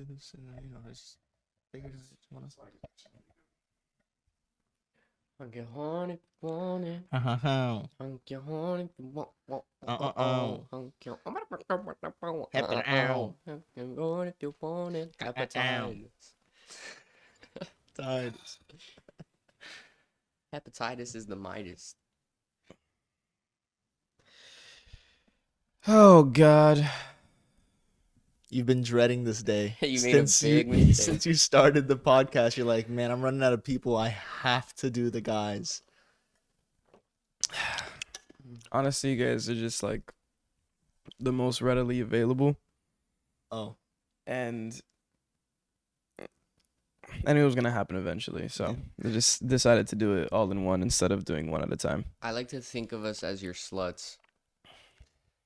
do this, and you know, I just figured I just wanna. Hunk your horn if you want it. Uh-huh. Hunk your horn if you want. Hunk your Ow. Hunk your horn if you want it. Hepatitis. Tides. Hepatitis is the Midas. Oh God. You've been dreading this day. You made a big mistake. Since you started the podcast. You're like, man, I'm running out of people. I have to do the guys. Honestly, you guys are just like the most readily available, Oh, and I knew it was gonna happen eventually, so I just decided to do it all in one instead of doing one at a time. I like to think of us as your sluts.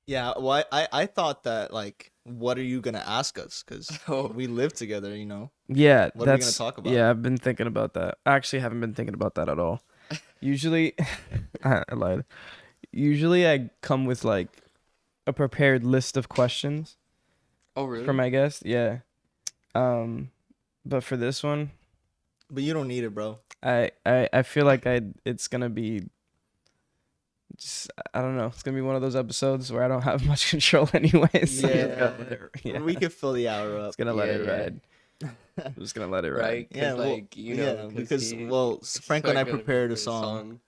yeah. Well, I thought that, like, what are you gonna ask us? Because Oh. we live together, you know. Yeah, What are we that's gonna talk about? yeah. I've been thinking about that. I actually haven't been thinking about that at all. Usually, I lied. Usually, I come with like a prepared list of questions Oh, really? for my guest. Yeah. But for this one, But you don't need it, bro. I feel like it's gonna be just, I don't know. It's gonna be one of those episodes where I don't have much control anyway. So Yeah. We could fill the hour up. It's gonna let it Yeah. ride. I'm just gonna let it ride. Right? Yeah, well, like, you know, yeah, because Franco and I prepared a song.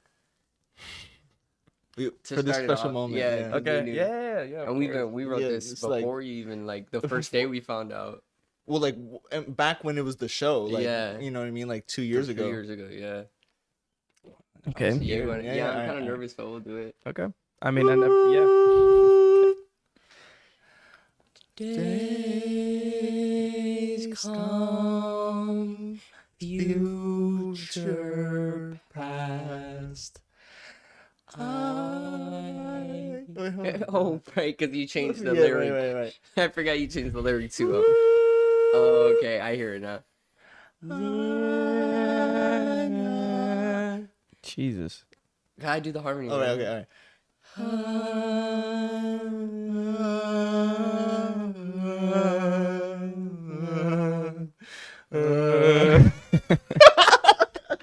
For this start it special off, moment. yeah, Yeah. Okay. We knew. Yeah. And we wrote Yeah, this it's like- before you even, like, the first day we found out. Well, like and back when it was the show, like, Yeah. you know what I mean, like 2 years ago. 2 years ago, yeah. Okay. So Yeah, you wanna- yeah, yeah, I'm alright, kind of alright. nervous, but we'll do it. Okay. I mean, I never. Yeah. Days come, future past. Oh, right, because you changed the Yeah, lyric. right. I forgot you changed the lyric too. Oh, okay, I hear it now. Jesus. Gotta do the harmony. All right, man. okay, all right.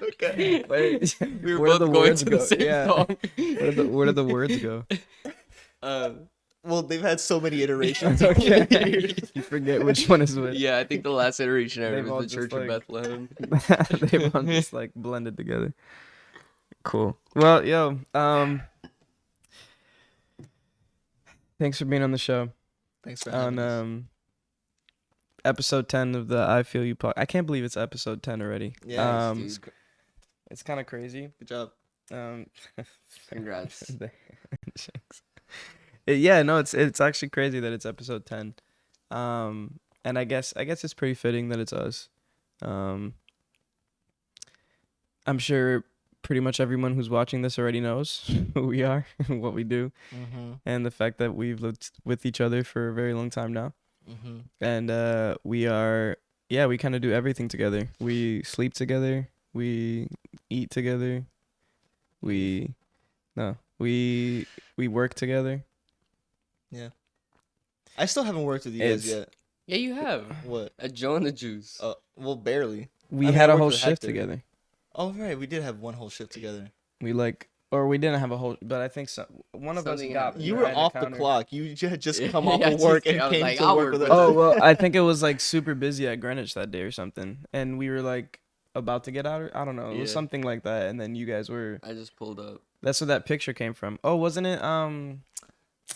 Okay. Wait, We were where did both the going words to go? the same Yeah. song. Where did the words go? Well, they've had so many iterations. Okay. You forget which one is which. Yeah, I think the last iteration I They've heard all was the just, Church of like- Bethlehem. They've all just like blended together. Cool. Well, yo, thanks for being on the show. Thanks for having us. On episode 10 of the I Feel You podcast. I can't believe it's episode 10 already. Yeah, dude. It's kind of crazy. Good job. Congrats. Thanks. Yeah, no, it's actually crazy that it's episode 10. And I guess it's pretty fitting that it's us. I'm sure pretty much everyone who's watching this already knows who we are, what we do, and the fact that we've lived with each other for a very long time now. And we kind of do everything together. We sleep together, we eat together, we work together. Yeah. I still haven't worked with you guys It's- yet. Yeah, you have. What? A Joe and the Juice. Well, barely. We I mean, had I a worked whole with shift Hector. together. Oh, right. We did have one whole shift together. We didn't have a whole, but I think one of us Something got. happened. You we were had off the counter. clock. You had just come off Yeah, of work and I was came like, to I'll work work with us. with Oh well, I think it was like super busy at Greenwich that day or something, and we were like about to get out. I don't know. It was Yeah. something like that, and then you guys were. I just pulled up. That's where that picture came from. Oh, wasn't it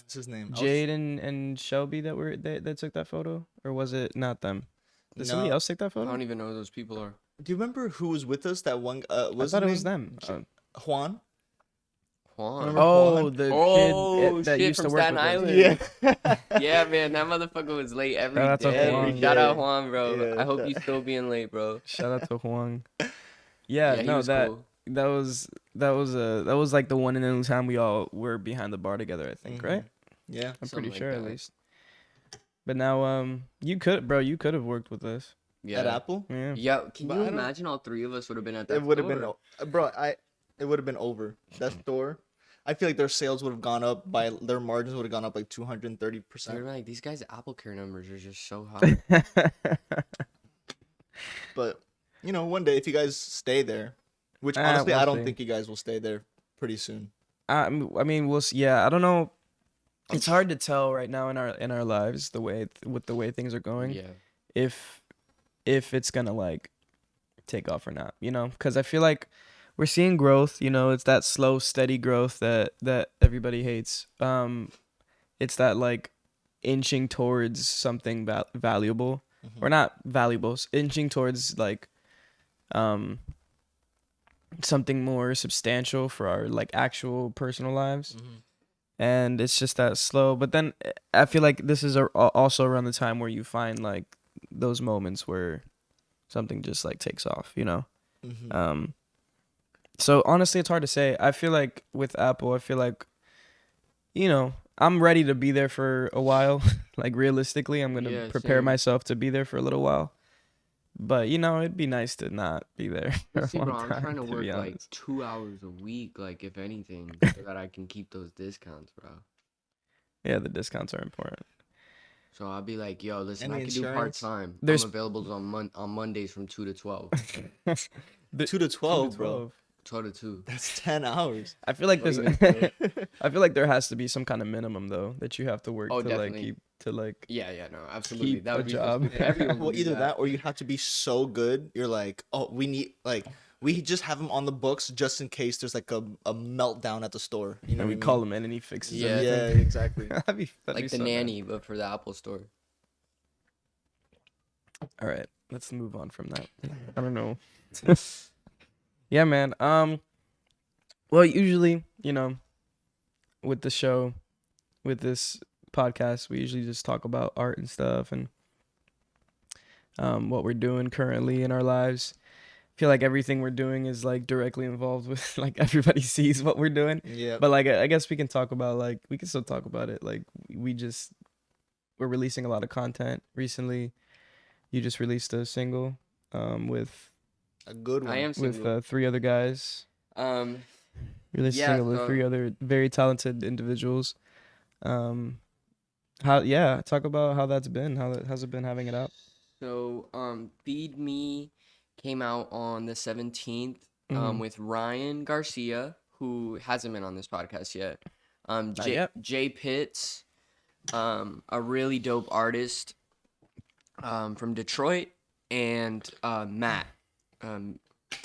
What's his name? Jade and Shelby that took that photo, or was it not them? Did somebody No. else take that I photo? don't even know who those people are. Do you remember who was with us? That one. I thought it was them. Juan. Juan. Remember Oh, Juan? the Oh, kid that shit, used to from work Staten with us. Island. Yeah. Yeah, man, that motherfucker was late every Shout out to day. Juan. Shout out Juan, bro. Yeah, I hope shout- you still being late, bro. Shout out to Huang. Yeah, he no, was that cool. that was like the one and only time we all were behind the bar together. I think, right? Yeah. I'm Something pretty like sure at that. least. But now, you could have worked with us. Yeah. At Apple. Yeah. Yeah, can But you I don't- imagine all three of us would have been at that It would have been, store? bro. It would have been over that store. I feel like their sales would have gone up by their margins would have gone up like They're 230%. like, these guys' Apple Care numbers are just so high. But one day if you guys stay there, which honestly we'll I don't see. think you guys will stay there pretty soon. I mean, we'll see. Yeah, I don't know. It's hard to tell right now in our lives with the way things are going. Yeah. If it's gonna like take off or not, because I feel like we're seeing growth. It's that slow, steady growth that everybody hates. It's that like inching towards something valuable or not valuable, inching towards like something more substantial for our like actual personal lives. And it's just that slow. But then I feel like this is also around the time where you find like those moments where something just like takes off, So honestly, it's hard to say. I feel like with Apple, I feel like, I'm ready to be there for a while. Like realistically, I'm gonna prepare myself to be there for a little while. But it'd be nice to not be there for a See, long bro, I'm time, trying to to work be like honest. 2 hours a week, like if anything, so that I can keep those discounts, bro. Yeah, the discounts are important. So I'll be like, yo, listen, Any I can do part insurance? time. I'm There's- available on Mondays from 2 to 12. 2 to 12, bro. 12 to 2. That's 10 hours. I feel like What there's. do you mean, I feel like there has to be some kind of minimum though that you have to work Oh, to definitely. like keep to like. Yeah, no, absolutely. Keep That a would be job. everyone Well, would do either that or you have to be so good. You're like, oh, we just have him on the books just in case there's like a meltdown at the store. You know And we what I call mean? him in and he fixes Yeah. Yeah, everything. exactly. That'd be like the so nanny, but for the Apple store. Nice. All right, let's move on from that. I don't know. Yeah, man. Well, usually, with the show, with this podcast, we usually just talk about art and stuff and what we're doing currently in our lives. I feel like everything we're doing is like directly involved with like everybody sees what we're doing. Yeah. But like I guess we can talk about like we can still talk about it. Like we're releasing a lot of content recently. You just released a single with A good one. I am single. with 3 other guys. Released a Yeah, single with 3 other very talented individuals. Talk about how that's been. How's it been having it out? So, Feed Me came out on the 17th Mhm. with Ryan Garcia, who hasn't been on this podcast yet. Not yet. Jay Pitts, a really dope artist from Detroit, and Matt,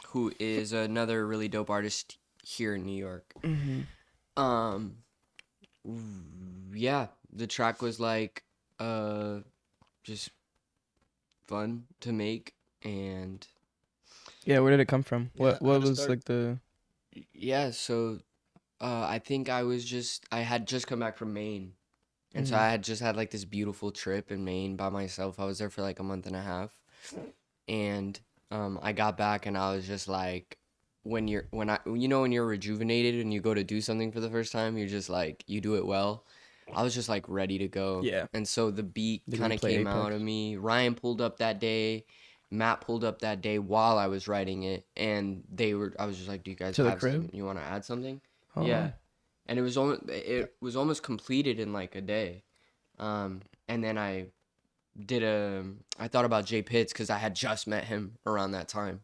who is another really dope artist here in New York. Yeah, the track was like just fun to make, and Yeah, where did it come from? Yeah, What how'd it was start? like the yeah, so I think I had just come back from Maine. And so Mhm. I had just had like this beautiful trip in Maine by myself. I was there for like a month and a half. And I got back and I was just like when you're rejuvenated and you go to do something for the first time, you're just like you do it well. I was just like ready to go. Yeah. And so the beat Did you kind of play came out Apex? of me. Ryan pulled up that day. Matt pulled up that day while I was writing it, and I was just like, "Do you guys To the have crib? you want to add something?" Oh, Yeah. And it was almost completed in like a day. And then I thought about Jay Pitts because I had just met him around that time,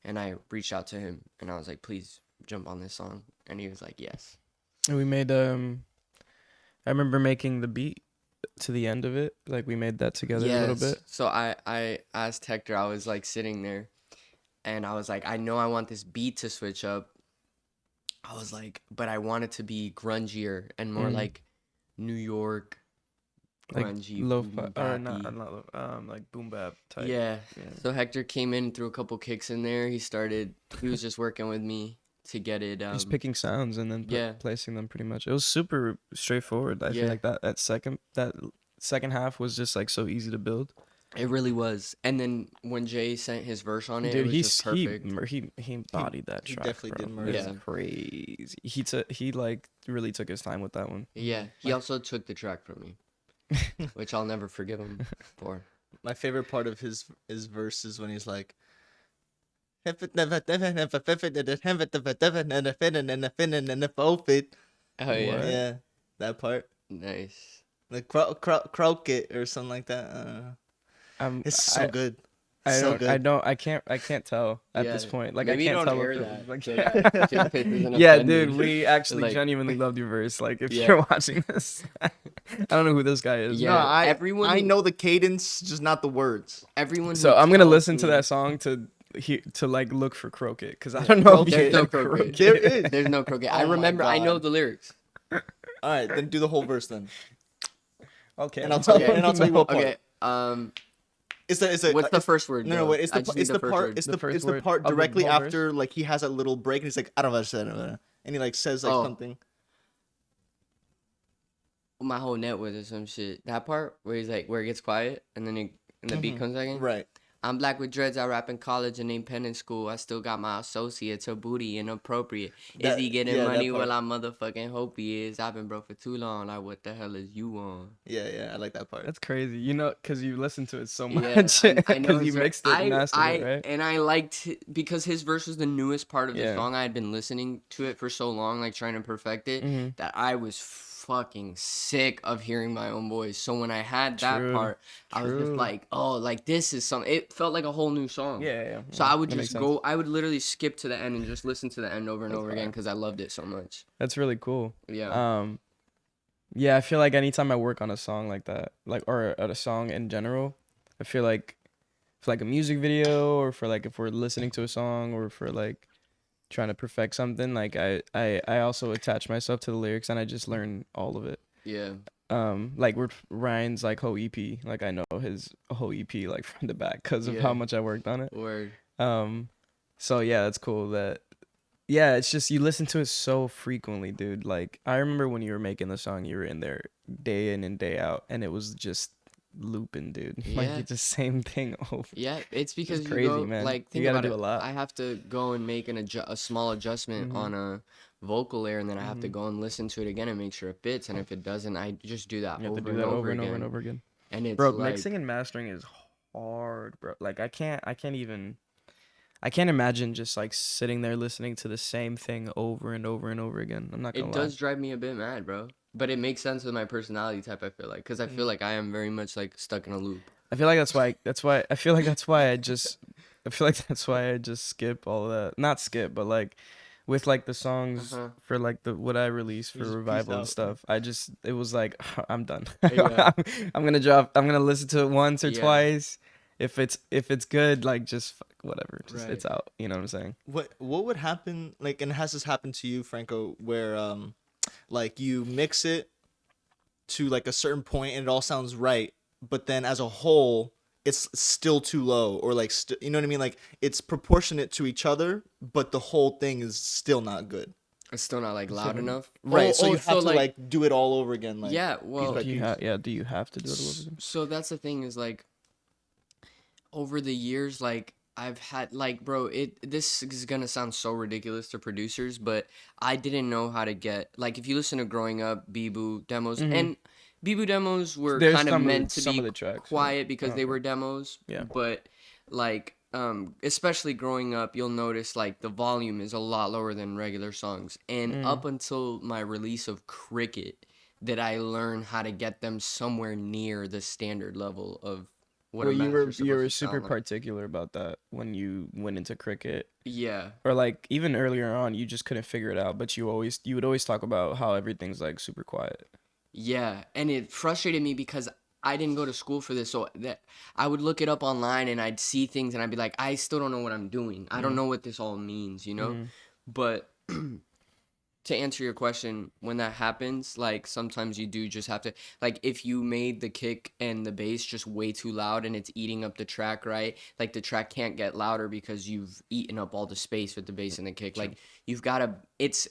and I reached out to him and I was like, "Please jump on this song," and he was like, "Yes." And we made I remember making the beat to the end of it. Like we made that together a little bit. So I asked Hector. I was like sitting there, and I was like, I know I want this beat to switch up. I was like, but I want it to be grungier and more Mhm. like New York Like grungy, lo-fi boom or not bappy. like boom bap type. Yeah. Yeah. So Hector came in, threw a couple kicks in there. He was just working with me to get it. Just picking sounds and then yeah. placing them pretty much. It was super straightforward. I feel Yeah. like that second half was just like so easy to build. It really was. And then when Jay sent his verse on it, Dude, it was just perfect. he embodied that he track. definitely bro. did It murder was that. crazy. He like really took his time with that one. Yeah. He also took the track from me, which I'll never forgive him for. My favorite part of his verse is when he's like Oh yeah, What? Yeah, that part. nice. Like croquet or something like that. It's so I good. I So don't I good. don't I can't tell at this Yeah, point. Like I maybe can't don't tell air if it that. was like So that Jake Pitt isn't Yeah, offended. dude, we actually Like, genuinely loved your verse. Like if Yeah. you're watching this, I don't know who this guy is. No, Yeah, I everyone I who- know the cadence, just not the words. everyone. So who I'm gonna tells listen to me- that song to like look for croquet because I don't know if Croquet. you There's no had croquet. There is. There's no croquet. I Oh my remember. I know God. the lyrics. All right, then do the whole verse then, Okay, and I'll tell Okay. and I'll tell you what part. Okay. It's what's the first word? No, though? wait. It's I the just it's need the first part. word. It's The the first it's the word part of the directly whole verse? after like he has that little break and he's like I don't know, and he like says like Oh. something. My whole net was or some shit. That part where he's like, where it gets quiet and then the beat comes back in. Right. I'm black with dreads. I rap in college and ain't pen in school. I still got my associates. Her booty inappropriate. Is he getting yeah, that money? part. Well, I motherfucking hope he is. I've been broke for too long. Like, what the hell is you on? Yeah, I like that part. That's crazy. You know, because you listened to it so Yeah, much. I know. Because you his ver- mixed it and mastered it, right? And I liked because his verse was the newest part of the Yeah. song. I had been listening to it for so long, like trying to perfect it, Mhm. that I was fucking sick of hearing my own voice. So when I had that True, part, I was just true. like, oh, like this is something. It felt like a whole new song. Yeah. So I would that makes just go. I would literally skip to the end and just listen to the end over and That's over again fire. because I loved it so much. That's really cool. Yeah. Yeah, I feel like anytime I work on a song like that, like or at a song in general, I feel like for like a music video or for like if we're listening to a song or for like trying to perfect something, like I also attach myself to the lyrics and I just learn all of it. Yeah. Like with Ryan's like whole EP, like I know his whole EP like front to back because of Yeah. how much I worked on it. Word. So yeah, that's cool that yeah, it's just you listen to it so frequently, dude. Like I remember when you were making the song, you were in there day in and day out and it was just looping, dude. Like Yeah. it's the same thing over. Yeah, it's because crazy, you go, man. like You think gotta about do it. a lot. I have to go and make a small adjustment Mhm. on a vocal layer, and then I have to Mhm. go and listen to it again and make sure it fits. And if it doesn't, I just do that You have over to do and that over over and again. over and over again. And it's Bro, like, mixing and mastering is hard, bro. Like I can't imagine just like sitting there listening to the same thing over and over and over again. I'm not gonna it lie. does drive me a bit mad, bro. But it makes sense with my personality type. I feel like because I Mm. feel like I am very much like stuck in a loop. I feel like I feel like that's why I just skip all that. Not skip, but like with like the songs Uh-huh. for like the what I released You for just peace revival and out. stuff. It was like I'm done. Yeah. I'm gonna listen to it once or Yeah. twice. If it's good, like just whatever. Just Right. it's out. You know what I'm saying? What would happen like, and has this happened to you, Franco, where like you mix it to like a certain point and it all sounds right, but then as a whole it's still too low, or like you know what I mean, like it's proportionate to each other but the whole thing is still not good. It's still not like loud enough. Right. Oh, So oh, you have to like do it all over again, like yeah. Well, by Do you piece. do you have to do it all over again? So that's the thing is like over the years, like I've had like bro, this is gonna sound so ridiculous to producers, but I didn't know how to get like if you listen to growing up Bebo demos Mhm. and Bebo demos were There's kind of some of the- meant to some be of the tracks, yeah. quiet because they Okay. were demos. Yeah. But like especially growing up, you'll notice like the volume is a lot lower than regular songs. And up until my release of Cricket, did I learn how to get them somewhere near the standard level of what Well, a you master's were supposed to super sound like. particular about that when you went into cricket. Yeah. Or like even earlier on, you just couldn't figure it out, but you would always talk about how everything's like super quiet. Yeah, and it frustrated me because I didn't go to school for this, so that I would look it up online and I'd see things and I'd be like, I still don't know what I'm doing. I don't know what this all means, you know? Mhm. But to answer your question, when that happens, like sometimes you do just have to like if you made the kick and the bass just way too loud and it's eating up the track, right? Like the track can't get louder because you've eaten up all the space with the bass and the kick. Like you've got to it's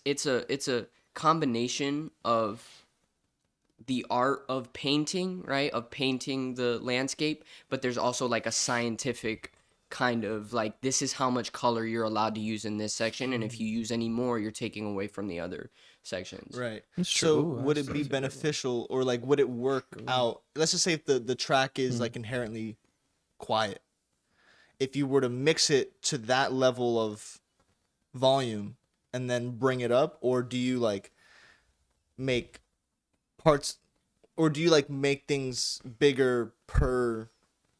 a combination of the art of painting, right? Of painting the landscape, but there's also like a scientific kind of like this is how much color you're allowed to use in this section, and if you use any more, you're taking away from the other sections. Right. That's So true. would it That's be a good one. beneficial, or like would it work out? Let's just say if the track is like inherently quiet. If you were to mix it to that level of volume and then bring it up, or do you like make parts, or do you like make things bigger per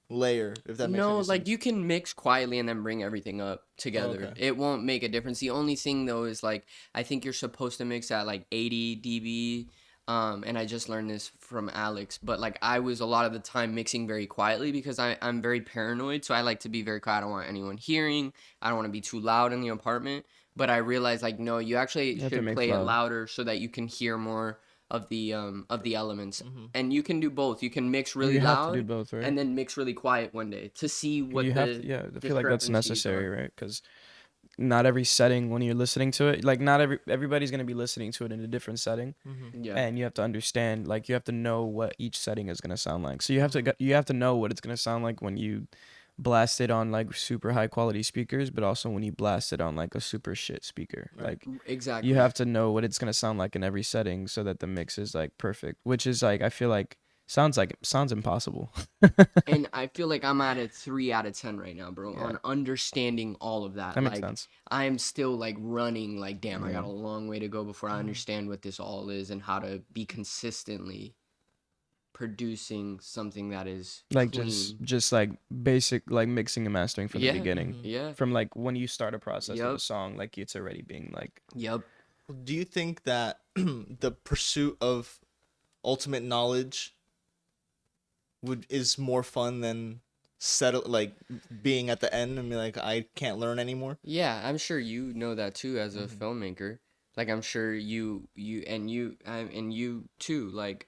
layer, if that makes No, any like sense? you can mix quietly and then bring everything up together. Okay. It won't make a difference. The only thing though is like I think you're supposed to mix at like 80 dB. And I just learned this from Alex, but like I was a lot of the time mixing very quietly because I'm very paranoid, so I like to be very quiet. I don't want anyone hearing. I don't want to be too loud in the apartment. But I realized like no, you actually You have to should mix play it loud. louder so that you can hear more of the elements. Mm-hmm. And you can do both. You can mix really You have loud to do both, right? and then mix really quiet one day to see what You have the to, yeah. I feel like that's discrepancies necessary, are. right? Because not every setting when you're listening to it, like not everybody's gonna be listening to it in a different setting, Mm-hmm. and Yeah. you have to understand, like you have to know what each setting is gonna sound like. So you have to know what it's gonna sound like when you blast it on like super high quality speakers, but also when you blast it on like a super shit speaker. Right. Like Exactly. you have to know what it's gonna sound like in every setting so that the mix is like perfect. Which is like I feel like sounds impossible. And I feel like I'm at a 3 out of 10 right now, bro, Yeah. on understanding all of that. That makes Like sense. I'm still like running like damn, I got Yeah. a long way to go before I Mhm. understand what this all is and how to be consistently producing something that is Like clean. just like basic like mixing and mastering from Yeah. the beginning. Mhm. Yeah. From like when you start a process of a Yep. song, like it's already being like Yep. Do you think that the pursuit of ultimate knowledge is more fun than settle like being at the end and be like, I can't learn anymore? Yeah, I'm sure you know that too as a Mhm. filmmaker. Like I'm sure you too. Like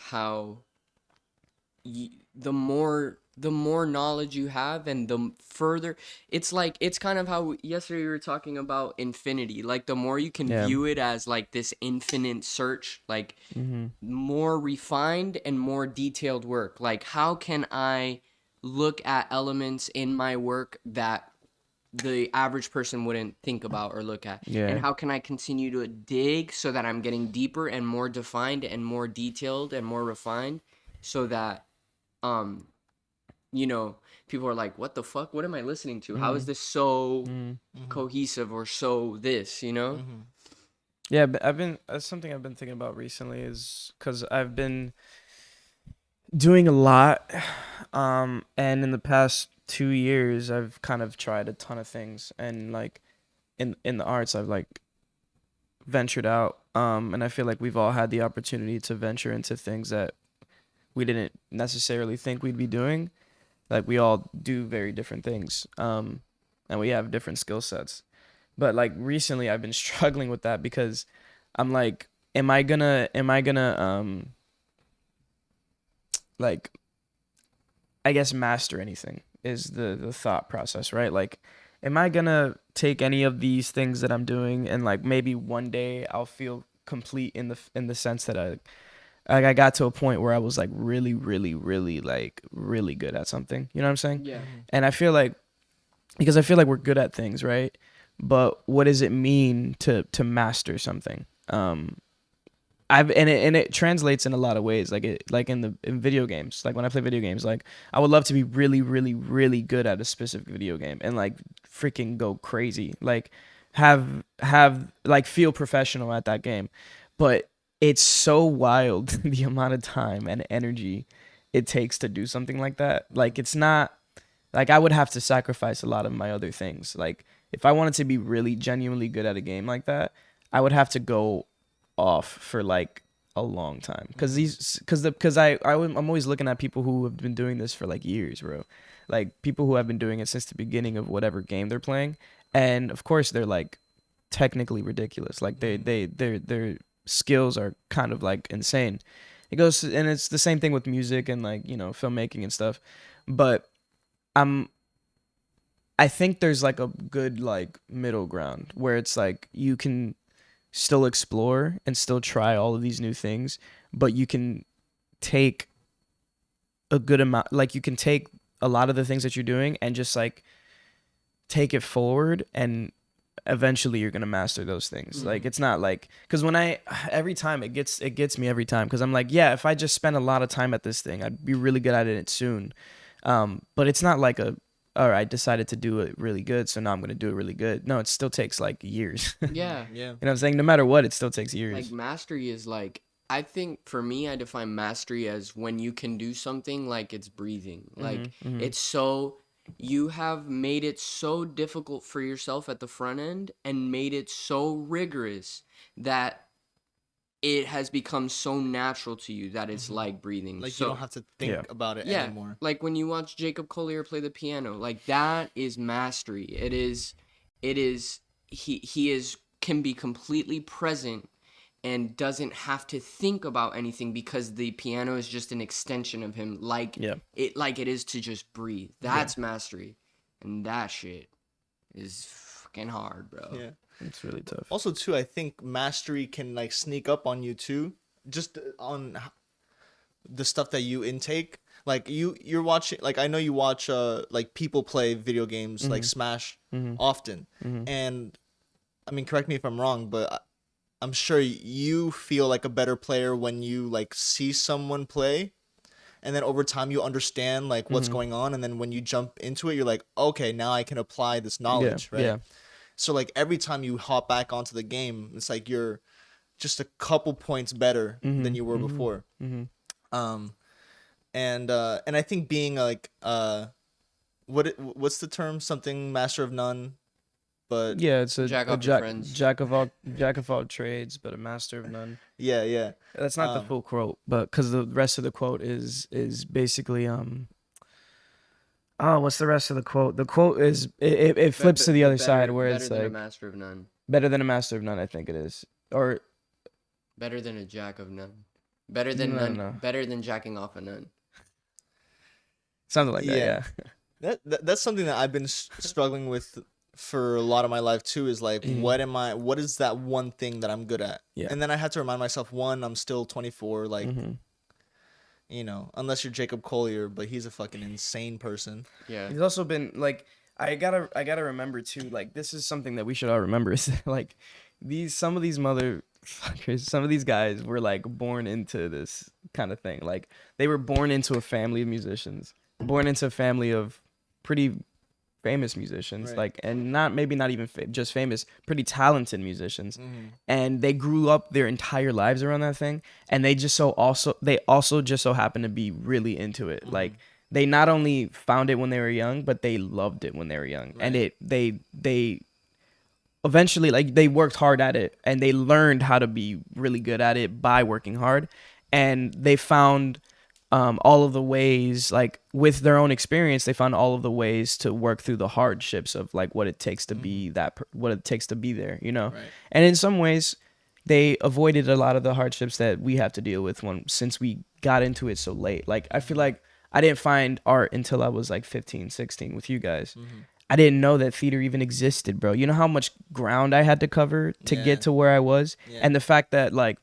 how the more knowledge you have and the further it's like it's kind of how yesterday we were talking about infinity. Like the more you can Yeah. view it as like this infinite search, like mm-hmm. more refined and more detailed work. Like how can I look at elements in my work that the average person wouldn't think about or look at? Yeah. And how can I continue to dig so that I'm getting deeper and more defined and more detailed and more refined so that you know, people are like, what the fuck, what am I listening to? How is this so cohesive or so this, you know? Mm-hmm. Yeah, but that's something I've been thinking about recently is because I've been doing a lot, and in the past 2 years I've kind of tried a ton of things, and like in the arts I've like ventured out, and I feel like we've all had the opportunity to venture into things that we didn't necessarily think we'd be doing. Like we all do very different things, and we have different skill sets. But like recently I've been struggling with that because I'm like, am I gonna like I guess master anything is the thought process, right? Like am I gonna take any of these things that I'm doing and like maybe one day I'll feel complete in the sense that I got to a point where I was like really like really good at something. You know what I'm saying? Yeah. And I feel like because I feel like we're good at things, right? But what does it mean to master something? It translates in a lot of ways, like in video games. Like when I play video games, like I would love to be really good at a specific video game and like freaking go crazy, like have like feel professional at that game. But it's so wild the amount of time and energy it takes to do something like that. Like it's not like I would have to sacrifice a lot of my other things. Like if I wanted to be really genuinely good at a game like that, I would have to go off for like a long time I'm always looking at people who have been doing this for like years, bro. Like people who have been doing it since the beginning of whatever game they're playing, and of course they're like technically ridiculous. Like their skills are kind of like insane. And it's the same thing with music and like, you know, filmmaking and stuff. But I think there's like a good like middle ground where it's like you can still explore and still try all of these new things, but you can take a good amount, like you can take a lot of the things that you're doing and just like take it forward, and eventually you're gonna master those things. Like it's not like, because when every time it gets me every time, because I'm like, yeah, if I just spend a lot of time at this thing I'd be really good at it soon. But it's not like a all right, I decided to do it really good, so now I'm gonna do it really good. No, it still takes like years. Yeah. Yeah. You know what I'm saying? No matter what, it still takes years. Like mastery is like, I think for me, I define mastery as when you can do something like it's breathing. Like it's so, you have made it so difficult for yourself at the front end and made it so rigorous that it has become so natural to you that it's like breathing. Like so, you don't have to think about it anymore. like when you watch Jacob Collier play the piano, like that is mastery. It is he is can be completely present and doesn't have to think about anything because the piano is just an extension of him, like it is to just breathe. That's mastery, and that shit is fucking hard, bro. Yeah. It's really tough. Also, too, I think mastery can like sneak up on you too, just on the stuff that you intake. Like you're watching, like I know you watch like people play video games like Smash often, and I mean, correct me if I'm wrong, but I'm sure you feel like a better player when you like see someone play, and then over time you understand like what's going on, and then when you jump into it, you're like, okay, now I can apply this knowledge, right? Yeah. So like every time you hop back onto the game, it's like you're just a couple points better than you were before. And I think being like what's the term? Something master of none, but yeah, it's a jack of all trades, but a master of none. Yeah. That's not the full quote, but because the rest of the quote is basically Oh, what's the rest of the quote? The quote is it flips to the other side where it's like better than a master of none. Better than a master of none, I think it is, or better than a jack of none. Better than none. No. Better than jacking off a none. Something like that. Yeah. That's something that I've been struggling with for a lot of my life too. Is like, what is that one thing that I'm good at? Yeah. And then I had to remind myself, one, I'm still 24. Like. You know, unless you're Jacob Collier, but he's a fucking insane person. Yeah. He's also been like, I gotta remember too, like this is something that we should all remember is like some of these motherfuckers, some of these guys were like born into this kind of thing. Like they were born into a family of musicians, born into a family of pretty famous musicians, like, and not even just famous, pretty talented musicians, and they grew up their entire lives around that thing, and they also just so happen to be really into it. Like they not only found it when they were young, but they loved it when they were young, and they eventually, like, they worked hard at it, and they learned how to be really good at it by working hard, and they found all of the ways, like with their own experience, they found all of the ways to work through the hardships of like what it takes to be what it takes to be there, you know. And in some ways they avoided a lot of the hardships that we have to deal with since we got into it so late. Like I feel like I didn't find art until I was like 15, 16 with you guys. I didn't know that theater even existed, bro. You know how much ground I had to cover to get to where I was? And the fact that like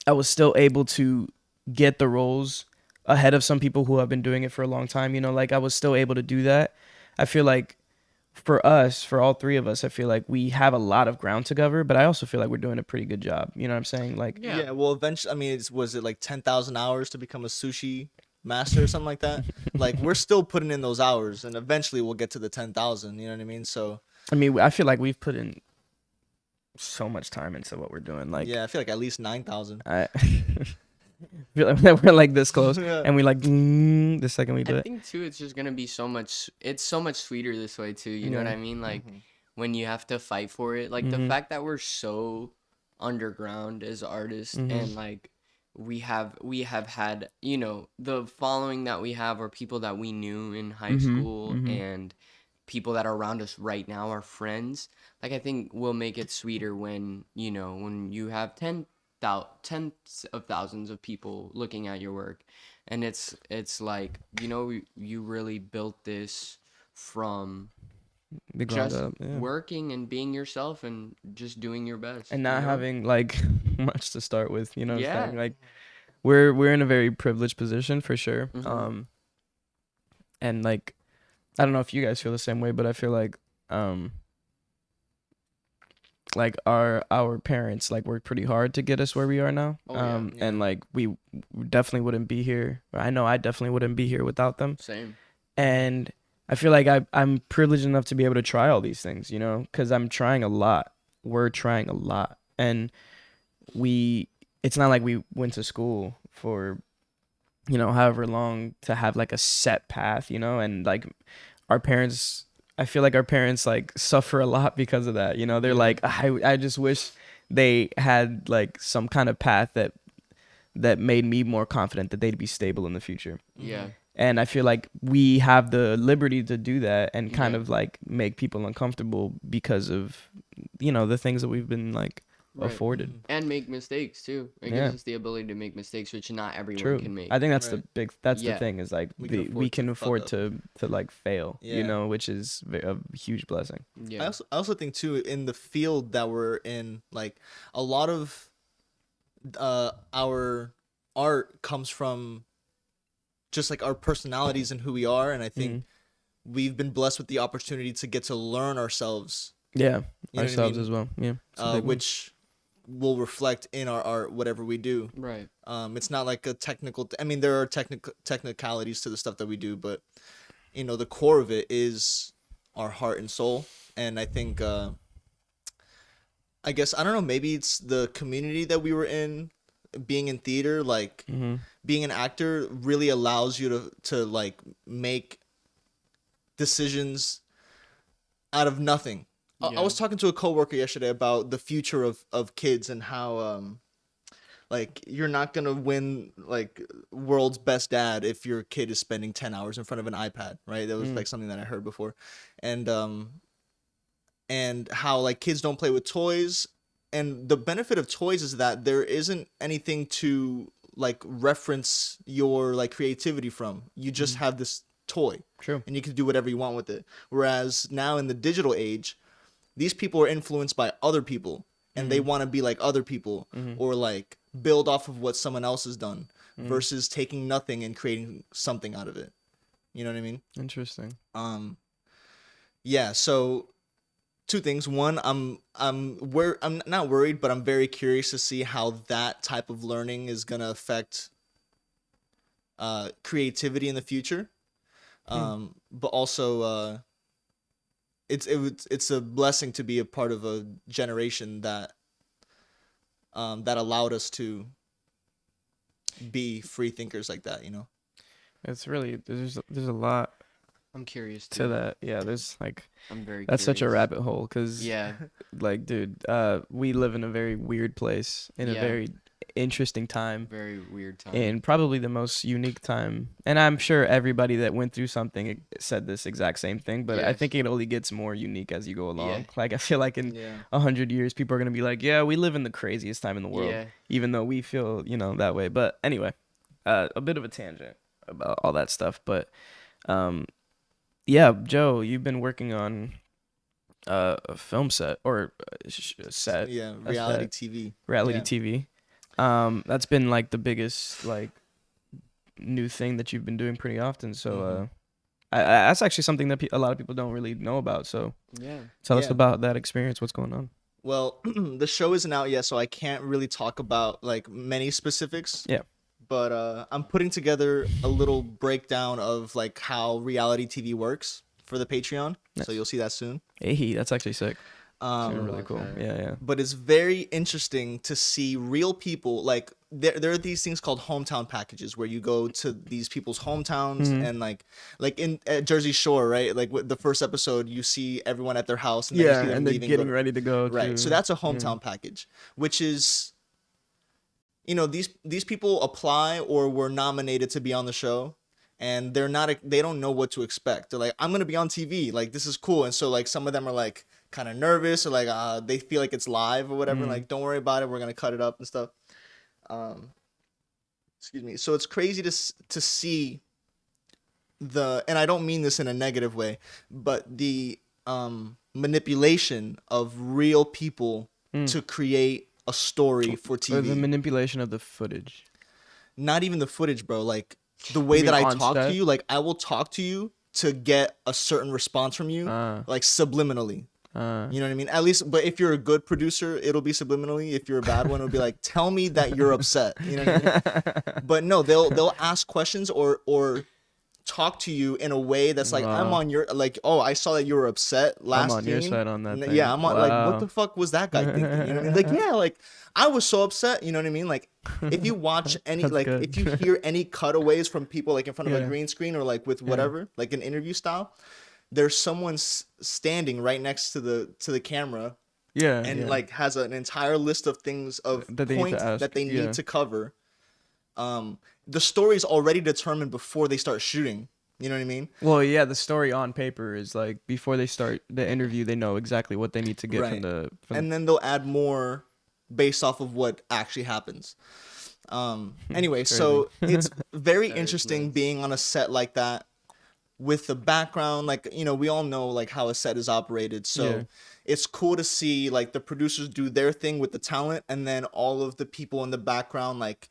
I was still able to get the roles ahead of some people who have been doing it for a long time, you know, like I was still able to do that. I feel like for all three of us, I feel like we have a lot of ground to cover, but I also feel like we're doing a pretty good job. You know what I'm saying? Like, yeah, well, eventually, I mean, was it like 10,000 hours to become a sushi master or something like that? Like we're still putting in those hours, and eventually we'll get to the 10,000, you know what I mean? So I mean, I feel like we've put in so much time into what we're doing. Like, yeah, I feel like at least 9,000. I feel like we're like this close, and we like the second we do it. I think too, it's just gonna be so much sweeter this way too. You know what I mean? Like when you have to fight for it, like the fact that we're so underground as artists, and like we have had, you know, the following that we have are people that we knew in high school and people that are around us right now are friends. Like I think we'll make it sweeter when, you know, when you have tens of thousands of people looking at your work, and it's like, you know, you really built this from the ground just up, working and being yourself and just doing your best and not having like much to start with, you know. Yeah, like we're in a very privileged position for sure. And like I don't know if you guys feel the same way, but I feel like our parents like worked pretty hard to get us where we are now. And like we definitely wouldn't be here. I know I definitely wouldn't be here without them. Same. And I feel like I'm privileged enough to be able to try all these things, you know, because I'm trying a lot. We're trying a lot, and it's not like we went to school for, you know, however long to have like a set path, you know, and like our parents, I feel like our parents like suffer a lot because of that, you know. They're like, I just wish they had like some kind of path that made me more confident that they'd be stable in the future. Yeah. And I feel like we have the liberty to do that and kind of like make people uncomfortable because of, you know, the things that we've been like afforded. And make mistakes too. It gives us the ability to make mistakes, which not everyone can make. I think that's the thing is like we can afford to like fail, Yeah. you know, which is a huge blessing. Yeah. I also think too, in the field that we're in, like a lot of our art comes from just like our personalities and who we are, and I think we've been blessed with the opportunity to get to learn ourselves. Yeah, You know what I ourselves mean? as well. Yeah, Which will reflect in our art, whatever we do. Right. It's not like a technical. I mean, there are technicalities to the stuff that we do, but you know, the core of it is our heart and soul. And I think, I guess I don't know. Maybe it's the community that we were in, being in theater, like being an actor really allows you to like make decisions out of nothing. I was talking to a coworker yesterday about the future of kids and how like you're not gonna win like world's best dad if your kid is spending 10 hours in front of an iPad, right? That was like something that I heard before. And how like kids don't play with toys, and the benefit of toys is that there isn't anything to like reference your like creativity from. You just have this toy. True. And you can do whatever you want with it. Whereas now in the digital age, these people are influenced by other people, and they want to be like other people or like build off of what someone else has done versus taking nothing and creating something out of it. You know what I mean? Interesting. Yeah, so two things. One, I'm not worried, but I'm very curious to see how that type of learning is going to affect creativity in the future. But also it's a blessing to be a part of a generation that allowed us to be free thinkers like that, you know. It's really there's a lot I'm curious to too. that. Yeah, there's like I'm very that's such a curious. rabbit hole because Yeah. like dude, we live in a very weird place in a very interesting time. Very weird time. And probably the most unique time. And I'm sure everybody that went through something said this exact same thing, but I think it only gets more unique as you go along. Yeah. Like I feel like in 100 years, people are going to be like, yeah, we live in the craziest time in the world, even though we feel, you know, that way. But anyway, a bit of a tangent about all that stuff. But yeah, Joe, you've been working on a film set or a set. Yeah, reality TV. Reality TV. That's been like the biggest like new thing that you've been doing pretty often. So that's actually something that a lot of people don't really know about. So tell us about that experience. What's going on? Well, the show isn't out yet, so I can't really talk about like many specifics. Yeah. But I'm putting together a little breakdown of like how reality TV works for the Patreon. Nice. So you'll see that soon. Hey, that's actually sick. Really cool. that. Yeah. But it's very interesting to see real people. Like there are these things called hometown packages where you go to these people's hometowns and like in at Jersey Shore, right? Like with the first episode, you see everyone at their house and then you see them and they're leaving, getting ready to go. right. So that's a hometown package, which is, you know, these people apply or were nominated to be on the show, and they don't know what to expect. They're like, I'm gonna be on TV, like this is cool, and so like some of them are like kind of nervous or like they feel like it's live or whatever. Like, don't worry about it, we're gonna cut it up and stuff. Excuse me. So it's crazy to see and I don't mean this in a negative way, but the manipulation of real people to create a story for TV. Or the manipulation of the footage. Not even the footage, bro. Like the way that I talk to you, like I will talk to you to get a certain response from you, like subliminally. You know what I mean? At least, but if you're a good producer, it'll be subliminally. If you're a bad one, it'll be like, tell me that you're upset. You know what I mean? But no, they'll ask questions or talk to you in a way that's like, I'm Wow. on your, like, oh, I saw that you were upset last I'm on your scene. side on that thing. Yeah, I'm on, like, what Wow. the fuck was that guy thinking? You know what I mean? Like, yeah, like, I was so upset. You know what I mean? Like, if you watch any, That's like, good. if you hear any cutaways from people, like, in front of a Yeah. green screen or, like, with whatever, like, an interview style, there's someone standing right next to the camera Yeah. and, yeah. like, has an entire list of things, of That they need to points ask, that they yeah. need to cover. The story's already determined before they start shooting. You know what I mean? Well, yeah, the story on paper is like before they start the interview, they know exactly what they need to get Right. from the. And then they'll add more based off of what actually happens. Anyway, It's so it's very That is interesting nuts. being on a set like that with the background. Like, you know, we all know like how a set is operated. So Yeah. it's cool to see like the producers do their thing with the talent, and then all of the people in the background, like,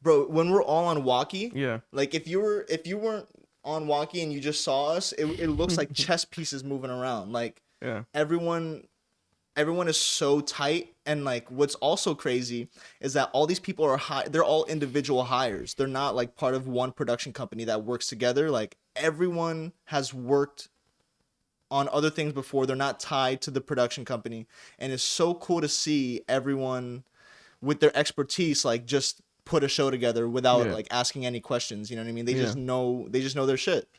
bro, when we're all on walkie, Yeah. like if you weren't on walkie and you just saw us, it looks like chess pieces moving around. Like, Yeah. everyone is so tight. And like what's also crazy is that all these people are they're all individual hires. They're not like part of one production company that works together. Like, everyone has worked on other things before. They're not tied to the production company, and it's so cool to see everyone with their expertise like just put a show together without Yeah. like asking any questions. You know what I mean? They Yeah. just know their shit.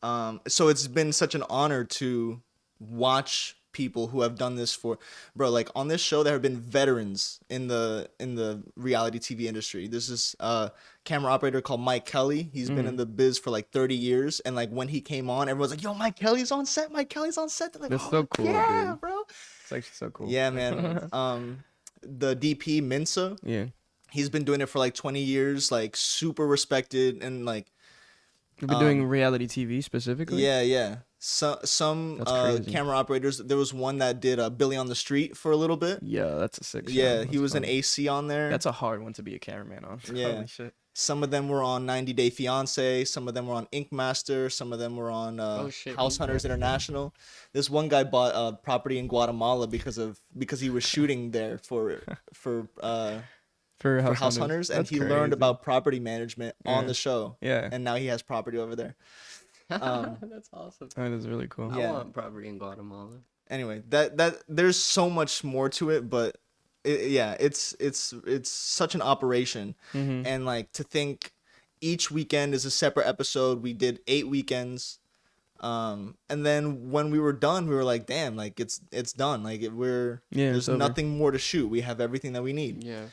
So it's been such an honor to watch people who have done this for, bro, like on this show there have been veterans in the reality TV industry. This is a camera operator called Mike Kelly. He's been in the biz for like 30 years, and like when he came on, everyone's like, yo, Mike Kelly's on set. They're like, That's oh, so cool, yeah, dude. bro. It's actually so cool. Yeah, man. The DP Minsa, Yeah. he's been doing it for like 20 years, like super respected, and like, You've been doing reality TV specifically. yeah. Some That's crazy. camera operators. There was one that did Billy on the Street for a little bit. Yeah, that's a sick show. Yeah, That's he was fun. an AC on there. That's a hard one to be a cameraman on. Yeah. Holy shit. Some of them were on 90 Day Fiance. Some of them were on Ink Master. Some of them were on shit, House Ink Hunters Master. International. This one guy bought a property in Guatemala because he was shooting there for House Hunters, and That's he learned crazy. about property management on Yeah. the show. Yeah. And now he has property over there. That's awesome. That is really cool. Yeah. I want property in Guatemala. Anyway, that there's so much more to it, but it's such an operation. And like to think each weekend is a separate episode. We did 8 weekends. And then when we were done, we were like, damn, like it's done. Like Yeah, there's it's over. nothing more to shoot. We have everything that we need. Yeah.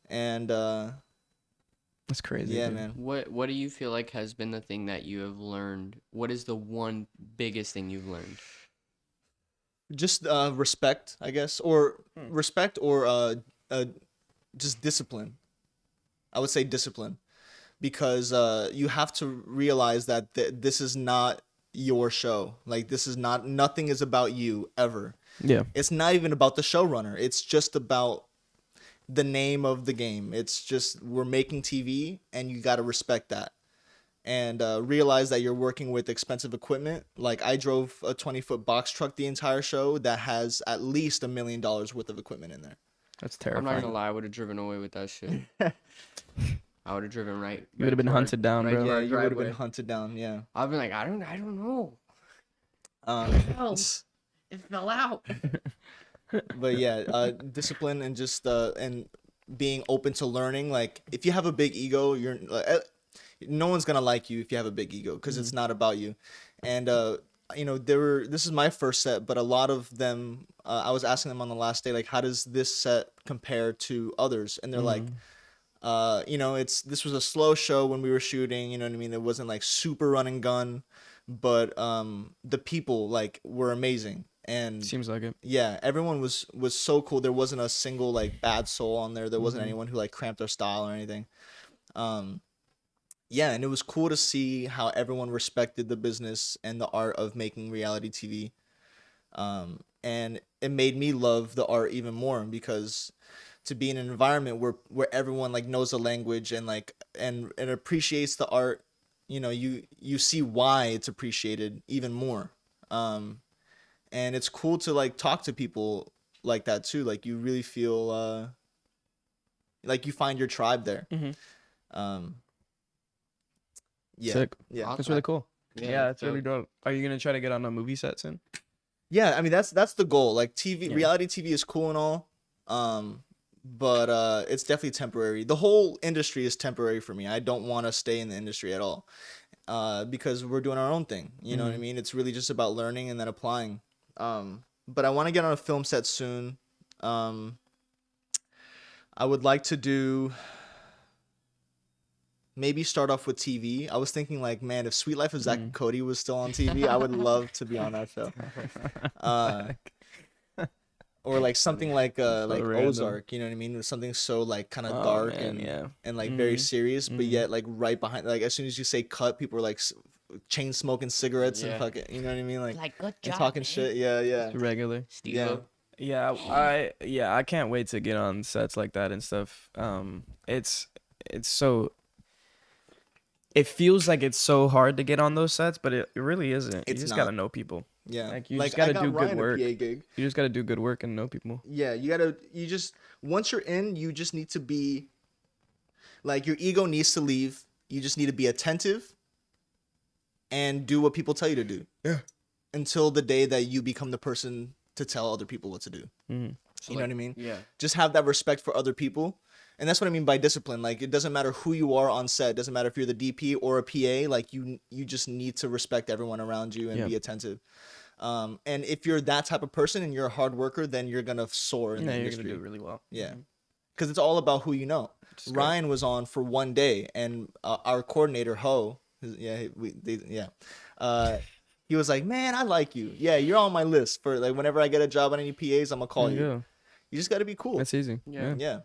And That's crazy. yeah, dude. man. What do you feel like has been the thing that you have learned? What is the one biggest thing you've learned? Just respect, I guess, or respect, or just discipline. I would say discipline, because you have to realize that this is not your show. Like, this is not, nothing is about you ever. Yeah. It's not even about the showrunner. It's just about the name of the game. It's just, we're making TV, and you got to respect that. And realize that you're working with expensive equipment. Like, I drove a 20-foot box truck the entire show that has at least $1 million worth of equipment in there. That's I'm terrifying. not gonna lie, I would have driven away with that shit. I would have driven right. You would've been to our- hunted down, bro. to Yeah, our you would have been driveway. hunted down. Yeah. I've been like, I don't know. Um, It fell out. but yeah, discipline, and just and being open to learning. Like, if you have a big ego, you're no one's gonna like you if you have a big ego, because it's not about you. And you know, this is my first set, but a lot of them, I was asking them on the last day, like, how does this set compare to others? And they're like, you know, this was a slow show when we were shooting, you know what I mean? It wasn't like super run and gun, but the people like were amazing. And Seems like it. yeah, everyone was so cool. There wasn't a single like bad soul on there. There wasn't anyone who like cramped their style or anything. Yeah, and it was cool to see how everyone respected the business and the art of making reality TV. And it made me love the art even more, because to be in an environment where everyone like knows the language and like and appreciates the art, you know, you see why it's appreciated even more. And it's cool to like talk to people like that too. Like, you really feel like you find your tribe there. Yeah. Sick. Yeah. Awesome. That's really cool. Yeah, that's dope. really dope. Are you gonna try to get on a movie set soon? Yeah, I mean that's the goal. Like TV, Yeah. reality TV is cool and all, but it's definitely temporary. The whole industry is temporary for me. I don't want to stay in the industry at all, because we're doing our own thing. You know what I mean? It's really just about learning and then applying. But I want to get on a film set soon. I would like to do. Maybe start off with TV. I was thinking like, man, if Sweet Life of Zach and Cody was still on TV, I would love to be on that show. Or like something like random. Ozark, you know what I mean? Something so like kind of dark and like very serious, but yet like right behind, like as soon as you say cut, people are like chain smoking cigarettes and fucking, you know what I mean? Like good and talking man. shit. Yeah. Regular. Steve-O. Yeah, I can't wait to get on sets like that and stuff. It's so. It feels like it's so hard to get on those sets, but it really isn't. You just gotta know people. Yeah. Like you just gotta do good work. PA gig. You just gotta do good work and know people. Yeah, you just once you're in, you just need to be like your ego needs to leave. You just need to be attentive and do what people tell you to do. Yeah. Until the day that you become the person to tell other people what to do. Mm-hmm. You know what I mean? Yeah. Just have that respect for other people. And that's what I mean by discipline. Like, it doesn't matter who you are on set. It doesn't matter if you're the DP or a PA. Like, you just need to respect everyone around you and be attentive. And if you're that type of person and you're a hard worker, then you're going to soar in the industry. You're gonna do really well. Yeah. Because it's all about who you know. Ryan was on for one day, and our coordinator, Ho, he was like, man, I like you. Yeah, you're on my list for, like, whenever I get a job on any PAs, I'm going to call you. You just got to be cool. That's easy. Yeah.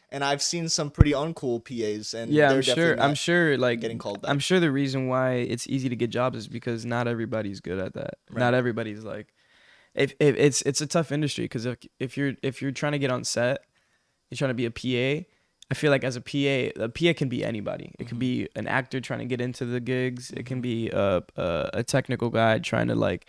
And I've seen some pretty uncool PAs, and yeah, they're I'm sure, like getting called back. I'm sure the reason why it's easy to get jobs is because not everybody's good at that. Right. Not everybody's like, if it's a tough industry because if you're trying to get on set, you're trying to be a PA. I feel like as a PA can be anybody. It can be an actor trying to get into the gigs. It can be a technical guy trying to like,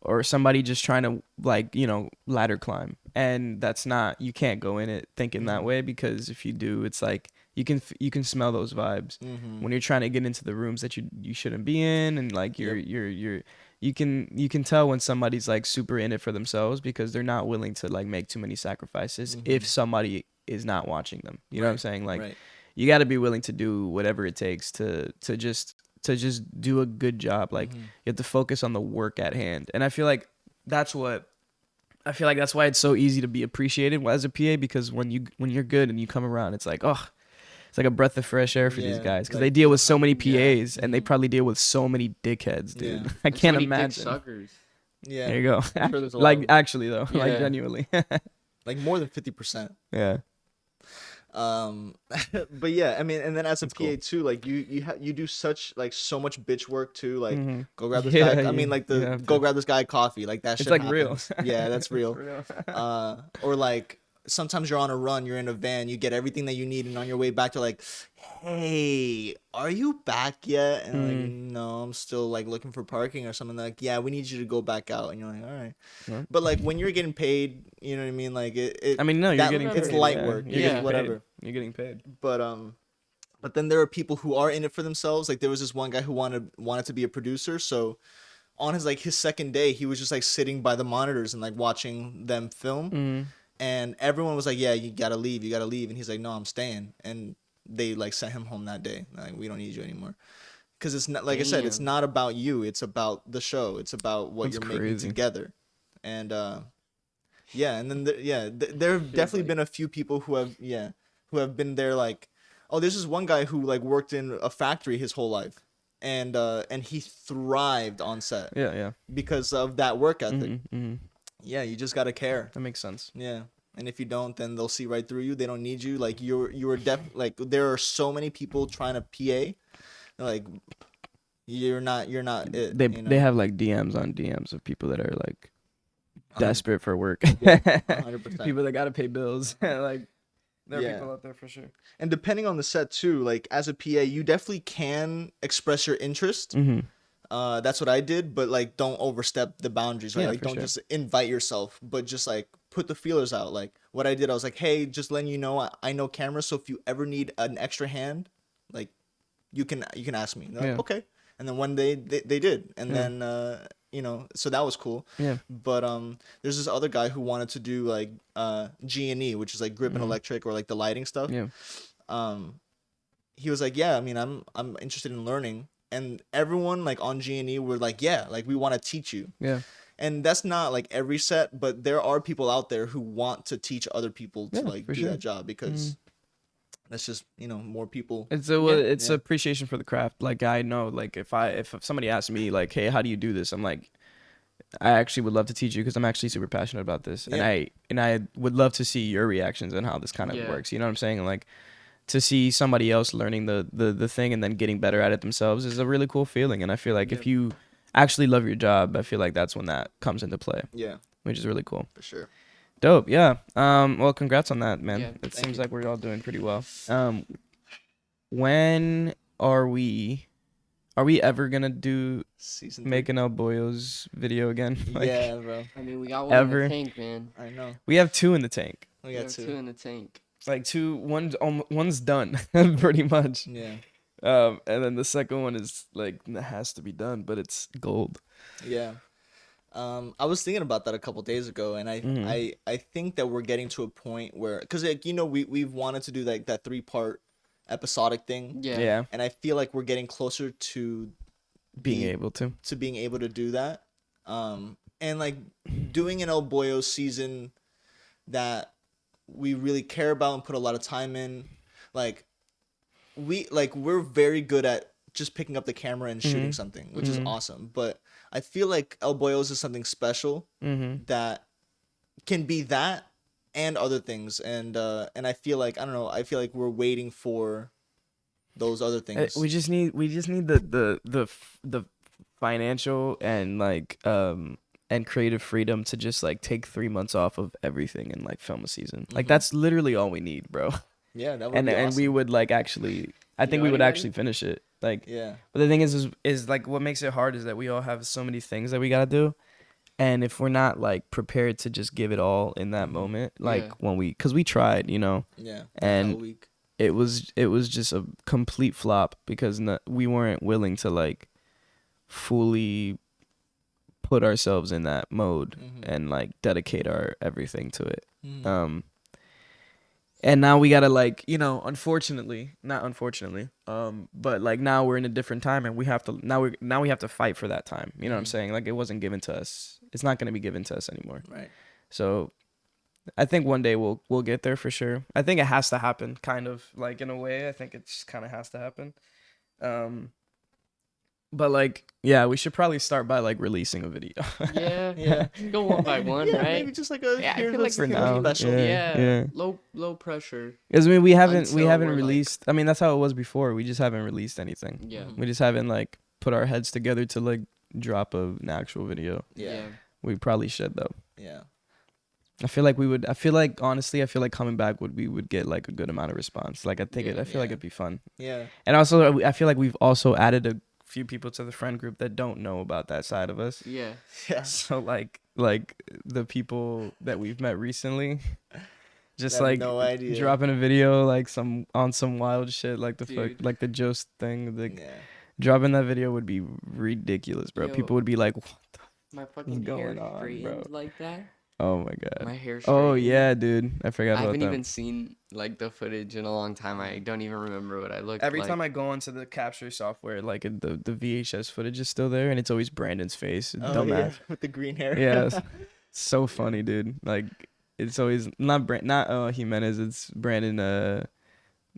or somebody just trying to like, you know, ladder climb. And that's not, you can't go in it thinking that way, because if you do, it's like you can smell those vibes when you're trying to get into the rooms that you shouldn't be in, and like you can tell when somebody's like super in it for themselves because they're not willing to like make too many sacrifices if somebody is not watching them. You know what I'm saying? Like you got to be willing to do whatever it takes to just do a good job. Like you have to focus on the work at hand. And I feel like that's why it's so easy to be appreciated as a PA, because when you're good and you come around, it's like, oh, it's like a breath of fresh air for these guys, because they deal with so many PAs and they probably deal with so many dickheads, dude. I can't imagine. Suckers. Yeah. There you go. Sure there's a like lot of actually though, like genuinely. like more than 50%. Yeah. But yeah, I mean, and then as a PA too, like you do so much bitch work too, like go grab this guy. I mean, like go grab this guy coffee, like that shit. It's like happens. real. Yeah, that's real. Or like sometimes you're on a run, you're in a van, you get everything that you need, and on your way back, they're like, hey, are you back yet? And like, no, I'm still like looking for parking or something. Like, yeah, we need you to go back out. And you're like, all right. But like when you're getting paid, you know what I mean? Like it I mean, no, you're getting paid. It's light work. You're getting whatever. Paid. You're getting paid. But then there are people who are in it for themselves. Like there was this one guy who wanted to be a producer. So on his second day, he was just like sitting by the monitors and like watching them film. And everyone was like, yeah, you gotta leave. And he's like, no, I'm staying. And they like sent him home that day. Like, we don't need you anymore. Because it's not, like I said, it's not about you. It's about the show. It's about what you're making together. And and then there have definitely been a few people who have been there. Like, oh, there's this one guy who like worked in a factory his whole life, and he thrived on set. Yeah. Because of that work ethic. Yeah, you just gotta care. That makes sense. Yeah. And if you don't, then they'll see right through you. They don't need you. Like like there are so many people trying to PA. Like you're not it. They have like DMs on DMs of people that are like desperate for work. 100%. People that gotta pay bills. Like there are people out there for sure. And depending on the set too, like as a PA, you definitely can express your interest. That's what I did, but like don't overstep the boundaries, right? Like don't just invite yourself, but just like put the feelers out. Like what I did, I was like, hey, just letting you know, I know cameras, so if you ever need an extra hand, like you can ask me. And they're Yeah. like, okay. And then one day they did, and then you know, so that was cool. Yeah. But there's this other guy who wanted to do like G&E, which is like grip and electric, or like the lighting stuff. Yeah. He was like, yeah, I mean, I'm interested in learning, and everyone like on G&E were like, yeah, like we want to teach you. Yeah. And that's not like every set, but there are people out there who want to teach other people to like for do sure. that job, because that's just, you know, more people. It's appreciation for the craft. Like I know, like if somebody asks me like, hey, how do you do this? I'm like, I actually would love to teach you because I'm actually super passionate about this, and I would love to see your reactions and how this kind of works. You know what I'm saying? And like to see somebody else learning the thing and then getting better at it themselves is a really cool feeling. And I feel like if you actually love your job, I feel like that's when that comes into play. Yeah, which is really cool. For sure. Dope. Yeah. Well, congrats on that, man. Yeah, It seems like we're all doing pretty well. When are we ever gonna do Season making El Boyos video again? Like, yeah, bro. I mean, we got one in the tank, man. I know. we have 2 in the tank. We got two two. in the tank. Like one's done pretty much. Yeah. And then the second one is like has to be done, but it's gold. Yeah. I was thinking about that a couple days ago, and I think that we're getting to a point where, because like, you know, we've wanted to do like that 3-part episodic thing. Yeah. And I feel like we're getting closer to Being able to do that. And like doing an El Boyos season that we really care about and put a lot of time in. Like we're very good at just picking up the camera and shooting something, which is awesome. But I feel like El Boyos is something special that can be that and other things. And I feel like, I don't know, I feel like we're waiting for those other things. We just need the financial and like and creative freedom to just like take 3 months off of everything and like film a season. Like that's literally all we need, bro. Yeah, that would be awesome. And we would like actually, I think we would actually finish it. Like, yeah. But the thing is like what makes it hard is that we all have so many things that we gotta do, and if we're not like prepared to just give it all in that moment, like when because we tried, you know. Yeah. And it was just a complete flop because we weren't willing to like fully put ourselves in that mode and like dedicate our everything to it. And now we gotta like, you know, not unfortunately, but like now we're in a different time and we have to now we have to fight for that time. You know what I'm saying? Like it wasn't given to us. It's not gonna be given to us anymore. Right. So I think one day we'll get there for sure. I think it has to happen, kind of like in a way. I think it just kind of has to happen. But like, yeah, we should probably start by like releasing a video. Yeah. Go one by one, right? Maybe just like a I feel like for now, special. Yeah. Low pressure. Because I mean, we haven't Until we're, released. I mean, that's how it was before. We just haven't released anything. Yeah. We just haven't like put our heads together to like drop an actual video. Yeah. We probably should though. Yeah. I feel like we would. I feel like honestly, I feel like coming back we would get like a good amount of response. Like I feel like it'd be fun. Yeah. And also, I feel like we've also added a few people to the friend group that don't know about that side of us. Yeah. So like the people that we've met recently, just They have like no idea. dropping a video like some wild shit like like the Jost thing. Dropping that video would be ridiculous, bro. Yo. People would be like, "What My fucking hair going on, straightened bro?" like that. Oh my god. My hair Oh straightened. yeah, dude. I forgot I about haven't that. even seen like the footage in a long time. I don't even remember what I looked Every like. time I go onto the capture software, like the VHS footage is still there, and it's always Brandon's face. Oh, yeah. Dumbass. With the green hair. Yeah, it's so funny, dude. Like it's always not Jimenez. It's Brandon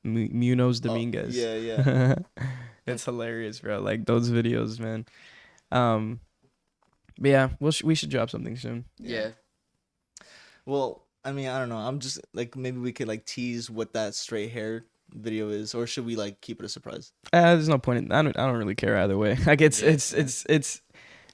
Munoz Dominguez. Oh, yeah. It's hilarious, bro. Like those videos, man. But yeah, we should drop something soon. Yeah. Well, I mean, I don't know. I'm just like, maybe we could like tease what that straight hair video is, or should we like keep it a surprise? There's no point. I don't really care either way. Like it's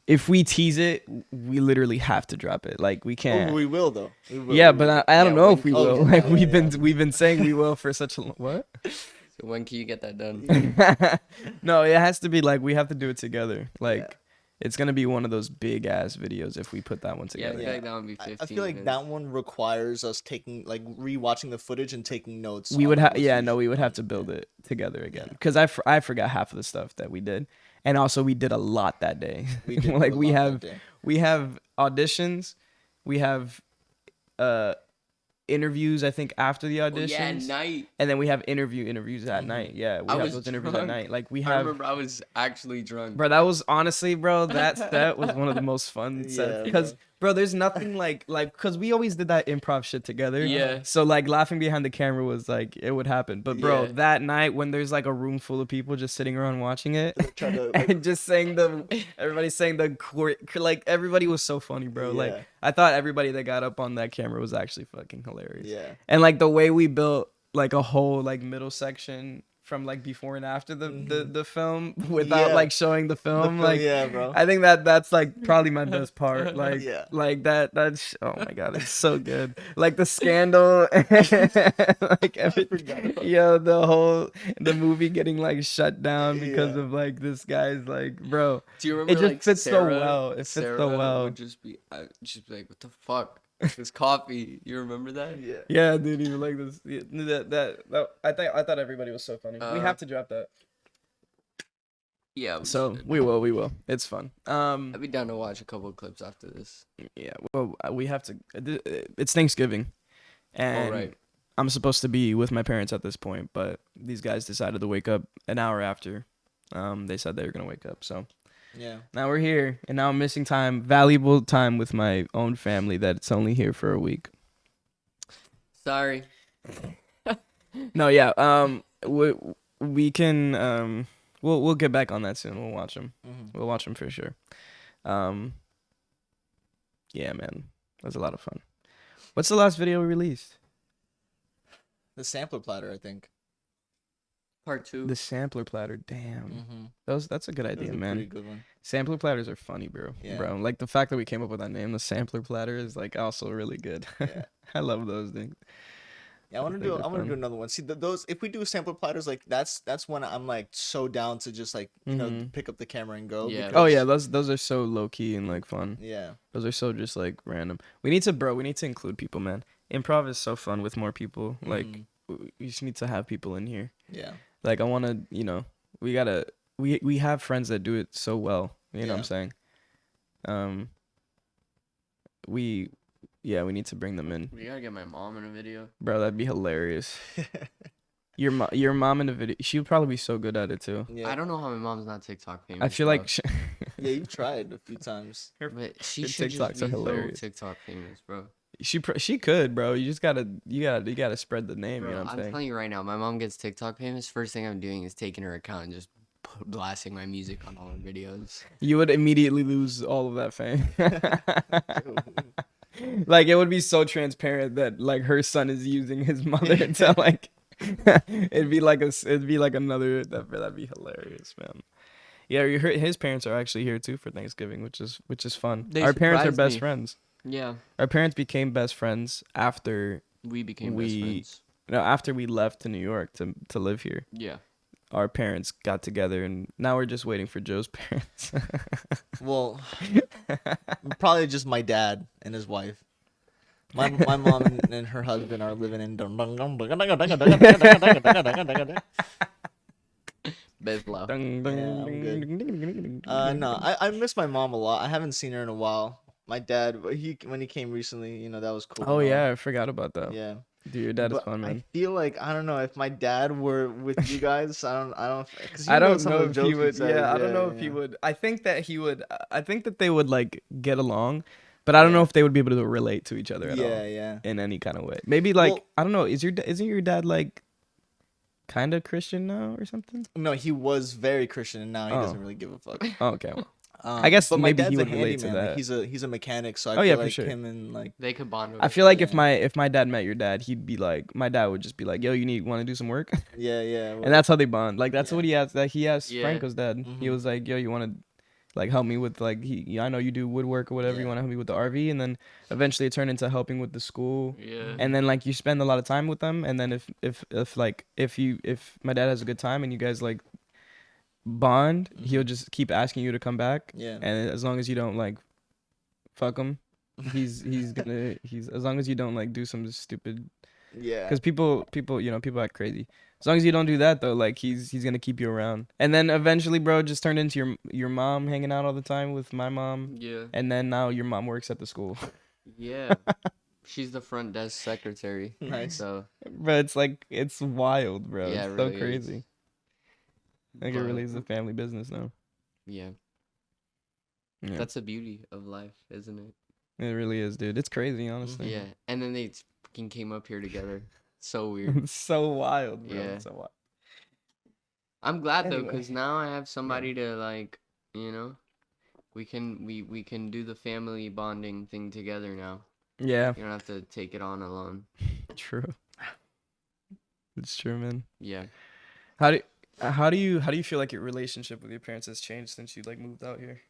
if we tease it, we literally have to drop it. Like we can't. Oh, we will though. We will. Yeah, but I don't know if we will. okay. Like we've been saying we will for such a what? So when can you get that done? No, it has to be like we have to do it together. Like It's gonna be one of those big ass videos if we put that one Yeah, I together. feel like that would be 15 I feel like minutes. that one requires us taking like rewatching the footage and taking notes. We on, would like, have, what's yeah, no, we usually would have to done. build Yeah. it together again Yeah. because I forgot half of the stuff that we did, and also we did a lot that day. We did Like do a we lot that have day. we have auditions, we have interviews. I think after the Oh, auditions, yeah, at night. and then we have interviews at night. Yeah, we I have was those interviews at drunk. night. Like we I have. remember I was actually drunk. Bro, that was honestly, bro, that set was one of the most fun Yeah, sets. Because, bro, there's nothing like, because we always did that improv shit together. Yeah. So, like, laughing behind the camera was like, it would happen. But, bro, Yeah. that night when there's like a room full of people just sitting around watching it Try to, like, and just saying everybody saying like, everybody was so funny, bro. Yeah. Like, I thought everybody that got up on that camera was actually fucking hilarious. yeah. And, like, the way we built, like, a whole, like, middle section from like before and after the film without Yeah. like showing the film, like yeah, bro. I think that's like probably my best part, like Yeah. like that's oh my god, it's so good, like the scandal like everything, yo, the movie getting like shut down because Yeah. of like this guy's like, bro, Do you remember it just like fits so Sarah, well. It fits so Sarah well. would just be like, what the fuck? This coffee. You remember that? Yeah. Yeah, dude, even like this, yeah, that I thought everybody was so funny. We have to drop that. Yeah. We So should. we will. It's fun. I'd be down to watch a couple of clips after this. Yeah. Well, we have to. It's Thanksgiving, and right. I'm supposed to be with my parents at this point, but these guys decided to wake up an hour after. They said they were gonna wake up, so Yeah. now we're here, and now I'm missing valuable time with my own family that's only here for a week. Sorry. No, yeah. We can. We'll get back on that soon. We'll watch them. Mhm. We'll watch them for sure. Yeah, man, that was a lot of fun. What's the last video we released? The sampler platter, I think. Part 2. The sampler platter. Damn, Mm-hmm. that's a good That was idea, a man. pretty good one. Sampler platters are funny, bro. Yeah. Bro, like the fact that we came up with that name, the sampler platter, is like also really good. Yeah. I love those things. Yeah, I want think to do. they're I want to do fun. another one. See, those if we do sampler platters, like that's when I'm like so down to just like Mhm. pick up the camera and go. Yeah. Oh because- yeah, those are so low key and like fun. Yeah. Those are so just like random. We need to include people, man. Improv is so fun with more people. Like Mhm. we just need to have people in here. Yeah. Like I want to, we have friends that do it so well. You know what I'm saying? We need to bring them in. We gotta get my mom in a video. Bro, that'd be hilarious. Your mom in the video, she would probably be so good at it too. Yeah. I don't know how my mom's not TikTok famous. I feel bro. like Yeah, you've tried a few times. But she her should TikToks just are be so hilarious. TikTok famous, bro. she could, bro. You just gotta spread the name. Bro, You know what I'm I'm saying? telling you right now, my mom gets TikTok famous. First thing I'm doing is taking her account and just blasting my music on all her videos. You would immediately lose all of that fame. Like it would be so transparent that like her son is using his mother to like it'd be like another that'd be hilarious, man. Yeah, his parents are actually here too for Thanksgiving, which is fun. They Our parents are surprised best me. friends. Yeah, Our parents became best friends after we became best friends. after we left to New York to live here. Yeah. Our parents got together, and now we're just waiting for Joe's parents. Well, probably just my dad and his wife. My mom and her husband are living in. Best love. Dun, Yeah, I'm no, I miss my mom a lot. I haven't seen her in a while. My dad, when he came recently, that was cool. Oh and all. yeah, I forgot about that. Yeah. Dude, your dad is But fun, man. I feel like I don't know if my dad were with you guys. I don't. Cause you I don't some know of the if he jokes would. says, Yeah, I don't know if he yeah. would. I think that he would. I think that they would like get along, but I don't know if they would be able to relate to each other at all Yeah. in any kind of way. Maybe like Well- I don't know. Isn't your dad like kind of Christian now or something? No, he was very Christian, and now he Oh. doesn't really give a fuck. Oh, okay. Well, I guess but my maybe he dad's would a relate to handyman. Like, that. he's a mechanic, so I Oh, feel yeah, for like sure. him and like They could bond over. I feel like Yeah. if my dad met your dad, he'd be like, my dad would just be like, yo, want to do some work? yeah. And that's how they bond. Like that's Yeah. what he asked. That he asked Yeah. Franco's dad. He Mhm. was like, "Yo, you want to like help me with like I know you do woodwork or whatever. You Yeah. want to help me with the RV?" And then eventually it turned into helping with the school. Yeah. And then like you spend a lot of time with them. And then if my dad has a good time and you guys like bond, he'll just keep asking you to come back. Yeah. And as long as you don't like fuck him, he's as long as you don't like do some stupid. Yeah. Because people people act crazy. As long as you don't do that though, like he's gonna keep you around. And then eventually, bro, just turned into your mom hanging out all the time with my mom. Yeah. And then now your mom works at the school. Yeah. She's the front desk secretary. Nice. So Bro, it's like it's wild, bro. Yeah, It's it so really is. crazy. Like it But, really is a family business now. yeah. Yeah. That's the beauty of life, isn't it? It really is, dude. It's crazy, honestly. Yeah. And then they fucking came up here together. So weird. It's so wild, bro. Yeah. It's so wild. I'm glad though, Anyway. because now I have somebody to like, you know, we can do the family bonding thing together now. Yeah, You don't have to take it on alone. true. It's true, man. Yeah. How do you feel like your relationship with your parents has changed since you like moved out here?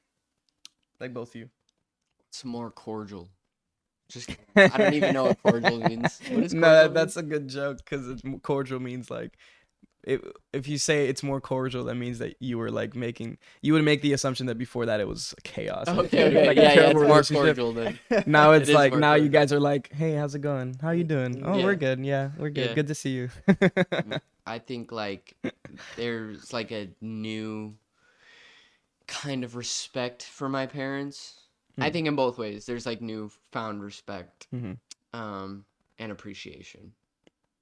Like both of you. It's more cordial. Just I don't even know what cordial means. What is cordial No, mean? that's a good joke because cordial means like if you say it's more cordial, that means that you were like you would make the assumption that before that it was chaos. Okay. Like a Yeah, it's terrible more relationship. cordial then. Now It it's is like more now you cordial. guys are like, hey, how's it going? How you doing? Oh, Yeah. we're good. Yeah, we're good. Yeah. Good to see you. I think like there's like a new kind of respect for my parents. I think in both ways. There's like newfound respect, Mhm. and appreciation.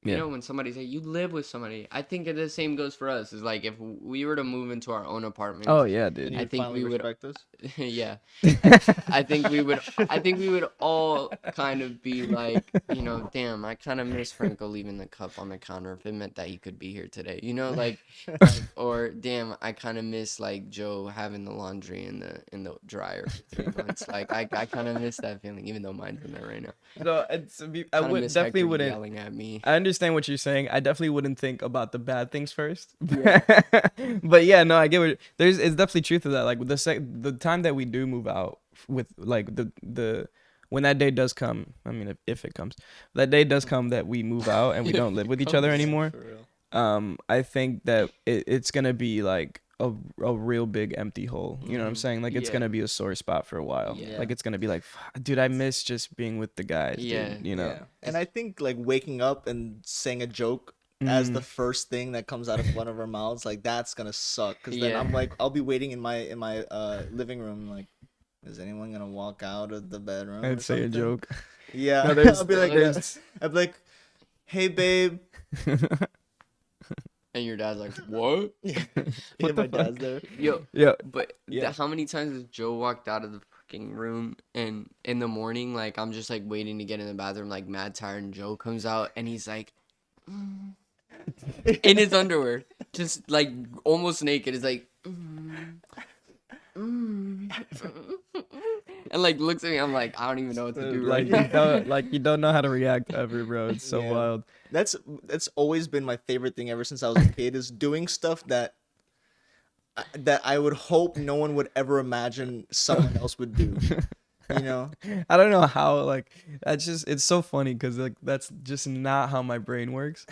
Yeah. You know, when somebody say you live with somebody, I think the same goes for us. Is like if we were to move into our own apartment. Oh yeah, And dude. you I think finally we would- respect us. Yeah. I think we would all kind of be like, you know, damn, I kind of miss Franco leaving the cup on the counter if it meant that he could be here today. You know, like or damn, I kind of miss like Joe having the laundry in the dryer for 3 months. Like I kind of miss that feeling, even though mine's in there right now. So I Kinda would miss definitely Hector wouldn't. yelling at me. I understand what you're saying. I definitely wouldn't think about the bad things first. But yeah, no, I get what it's definitely truth to that. Like the time that we do move out with like the when that day does come, I mean if it comes, that day does come that we move out and we don't live with each other comes. anymore. For real. I think that it's gonna be like a real big empty hole. You know what I'm Mhm. saying? Like it's Yeah. gonna be a sore spot for a while. Yeah. Like it's gonna be like, dude, I miss just being with the guys. Yeah. Dude, you know. Yeah. And I think like waking up and saying a joke as the first thing that comes out of one of our mouths, like that's gonna suck. Because then Yeah. I'm like, I'll be waiting in my living room, like, is anyone gonna walk out of the bedroom? or I'd say a something? joke. Yeah. No, there's- I'll be like, there's- I'd be like, hey babe. And your dad's like, what? Yeah, What my the fuck? dad's there. Yo, Yeah. but Yeah. how many times has Joe walked out of the fucking room and in the morning, like I'm just like waiting to get in the bathroom, like mad tired, and Joe comes out and he's like, in his underwear, just like almost naked. Is like, and like looks at me. I'm like, I don't even know what to do Like right you now. you don't know how to react ever, bro. It's so Yeah. wild. That's always been my favorite thing ever since I was a kid is doing stuff that I would hope no one would ever imagine someone else would do. You know? I don't know how like it's so funny because like that's just not how my brain works.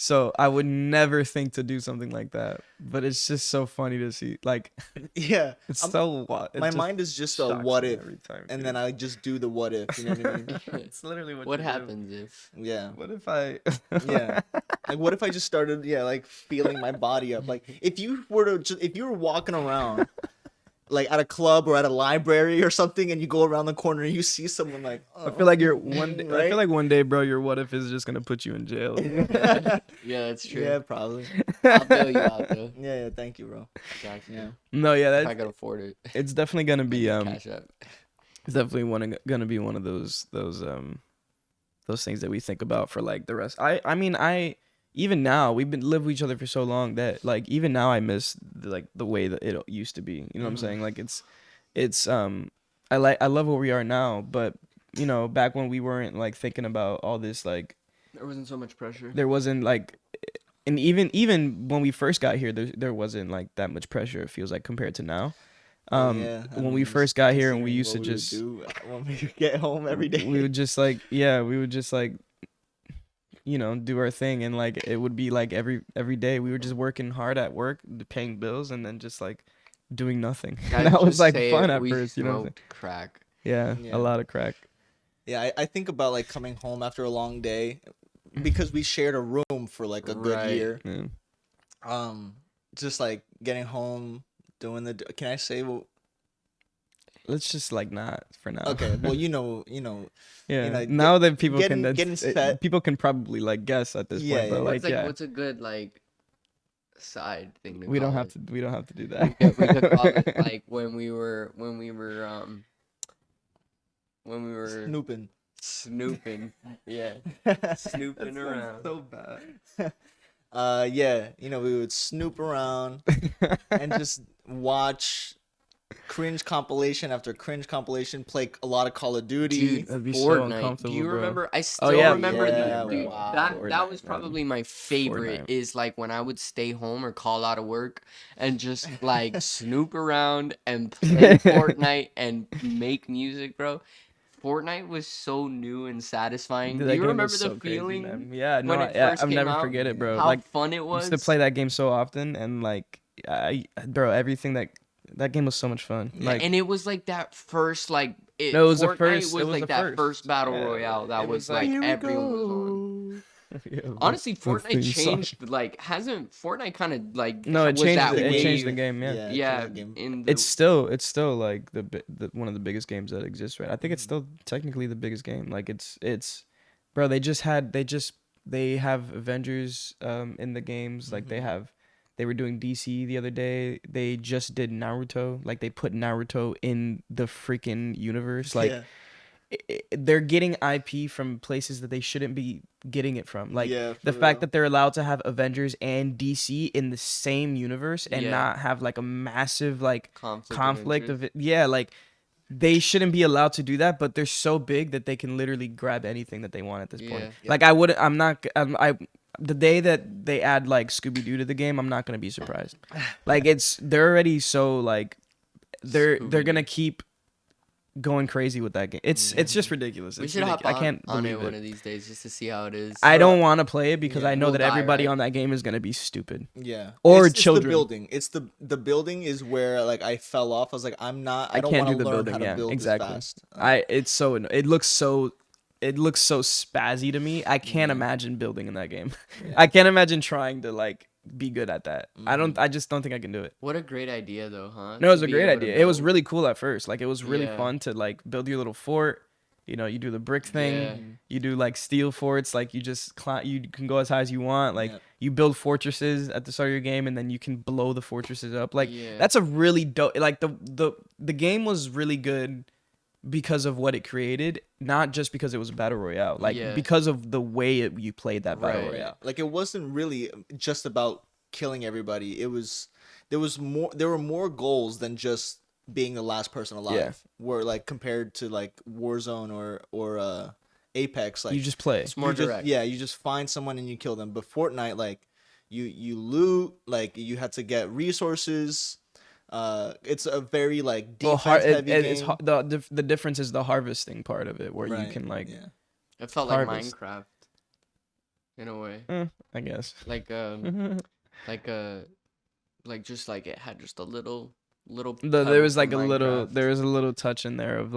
So I would never think to do something like that. But it's just so funny to see. Like Yeah. it's I'm- so wild. my mind is just a what if, time, and then I just do the what if. You know what I mean? it's literally What happens if? Yeah. What if I? Yeah. Like, what if I just started, like feeling my body up? Like, if you were walking around, like at a club or at a library or something, and you go around the corner and you see someone like, I feel like I feel Right? like one day, bro, your what if is just gonna put you in jail. Yeah, that's true. yeah, probably. I'll bail you out though. Yeah, thank you, bro. Gotcha. Yeah. No, yeah, If I that could afford it. it's definitely gonna be Cash App. it's definitely gonna be one of those things that we think about for like the rest. I mean even now we've been live with each other for so long that like even now I miss the way that it used to be. You know what I'm Mhm. saying? Like it's I love where we are now, but you know back when we weren't like thinking about all this like There wasn't so much pressure. there wasn't like and even when we first got here there wasn't like that much pressure it feels like compared to now. Yeah, I When mean, we just first got here and we considering used to what we would just do when we get home every day. we would just like do our thing, and like it would be like every day we were just working hard at work, paying bills, and then just like doing nothing. And that was like fun at first, you know what I'm saying? Crack. Yeah, a lot of crack. Yeah, I think about like coming home after a long day because we shared a room for like a good year. Yeah. Just like getting home, doing the. Can I say what? Let's just like not for now. Okay, well, Yeah. Now that people getting set. people can probably like guess at this point, but like, what's a good like side thing to we don't call have it? to we don't have to do that. We could call it like when we were snooping. Yeah. Snooping around. So bad. Yeah, we would snoop around and just watch cringe compilation after cringe compilation, play a lot of Call of Duty. Dude, That'd be so Fortnite. uncomfortable, Do you bro. remember? I still remember dude, wow. that Fortnite, was probably my Fortnite. favorite is like when I would stay home or call out of work and just like snoop around and play Fortnite and make music, bro. Fortnite was so new and satisfying. Dude, Do you remember the so feeling? Crazy, yeah, no, when it first I'll came never out? forget it, bro. How Like fun it I was. used to play that game so often, and like bro, everything that game was so much fun. Like, and it was like that first like it was the Fortnite first. was It was like the that first. first battle Yeah, royale that it was was like, like everyone was on. Yeah, Honestly, the Fortnite theme song. changed like hasn't Fortnite kind of like No, it was changed. that It changed the wave- game. Yeah. Yeah. Yeah, the game. in the, It's still like the one of the biggest games that exists, right? I think it's still technically the biggest game. Like it's bro, they have Avengers in the games. Like they were doing DC the other day. They just did Naruto. Like they put Naruto in the freaking universe. Like Yeah. they're getting IP from places that they shouldn't be getting it from. Like Yeah, the for fact real. that they're allowed to have Avengers and DC in the same universe and Yeah. not have like a massive like conflict interest. of it. Yeah, like they shouldn't be allowed to do that, but they're so big that they can literally grab anything that they want at this point. Yeah. Like the day that they add like Scooby Doo to the game, I'm not gonna be surprised. Like they're already so like they're gonna keep going crazy with that game. It's just ridiculous. We It's should hop ridiculous. I can't on believe it one it. of these days just to see how it is. I don't want to play it because I know We'll that die, everybody right? on that game is gonna be stupid. Yeah. Or it's children. the building. It's the building is where like I fell off. I was like, I don't can't want do to the learn building. how to Yeah, build exactly. this fast. It looks so spazzy to me. I can't imagine building in that game. I can't imagine trying to like be good at that. I just don't think I can do it. What a great idea though, huh? No, it was To a be great able to idea. It was build. really cool at first. Like it was really Yeah. fun to like build your little fort. You do the brick thing. Yeah. You do like steel forts. Like you just you can go as high as you want. Like Yeah. you build fortresses at the start of your game, and then you can blow the fortresses up. Like Yeah. that's a really dope. Like the game was really good because of what it created, not just because it was a battle royale. Like Yeah. because of the way you played that battle Right. royale. Like it wasn't really just about killing everybody. There were more goals than just being the last person alive. Yeah. Where like compared to like Warzone or Apex, like You just play. It's more you just, direct. yeah, you just find someone and you kill them. But Fortnite, like you loot, like you had to get resources. It's a very like defense heavy It's game. the difference is the harvesting part of it, where you Right, can like, yeah. It felt like harvest. Minecraft in a way. I guess. Like like just like it had just a little There was like pebble from Minecraft. there was a little touch in there of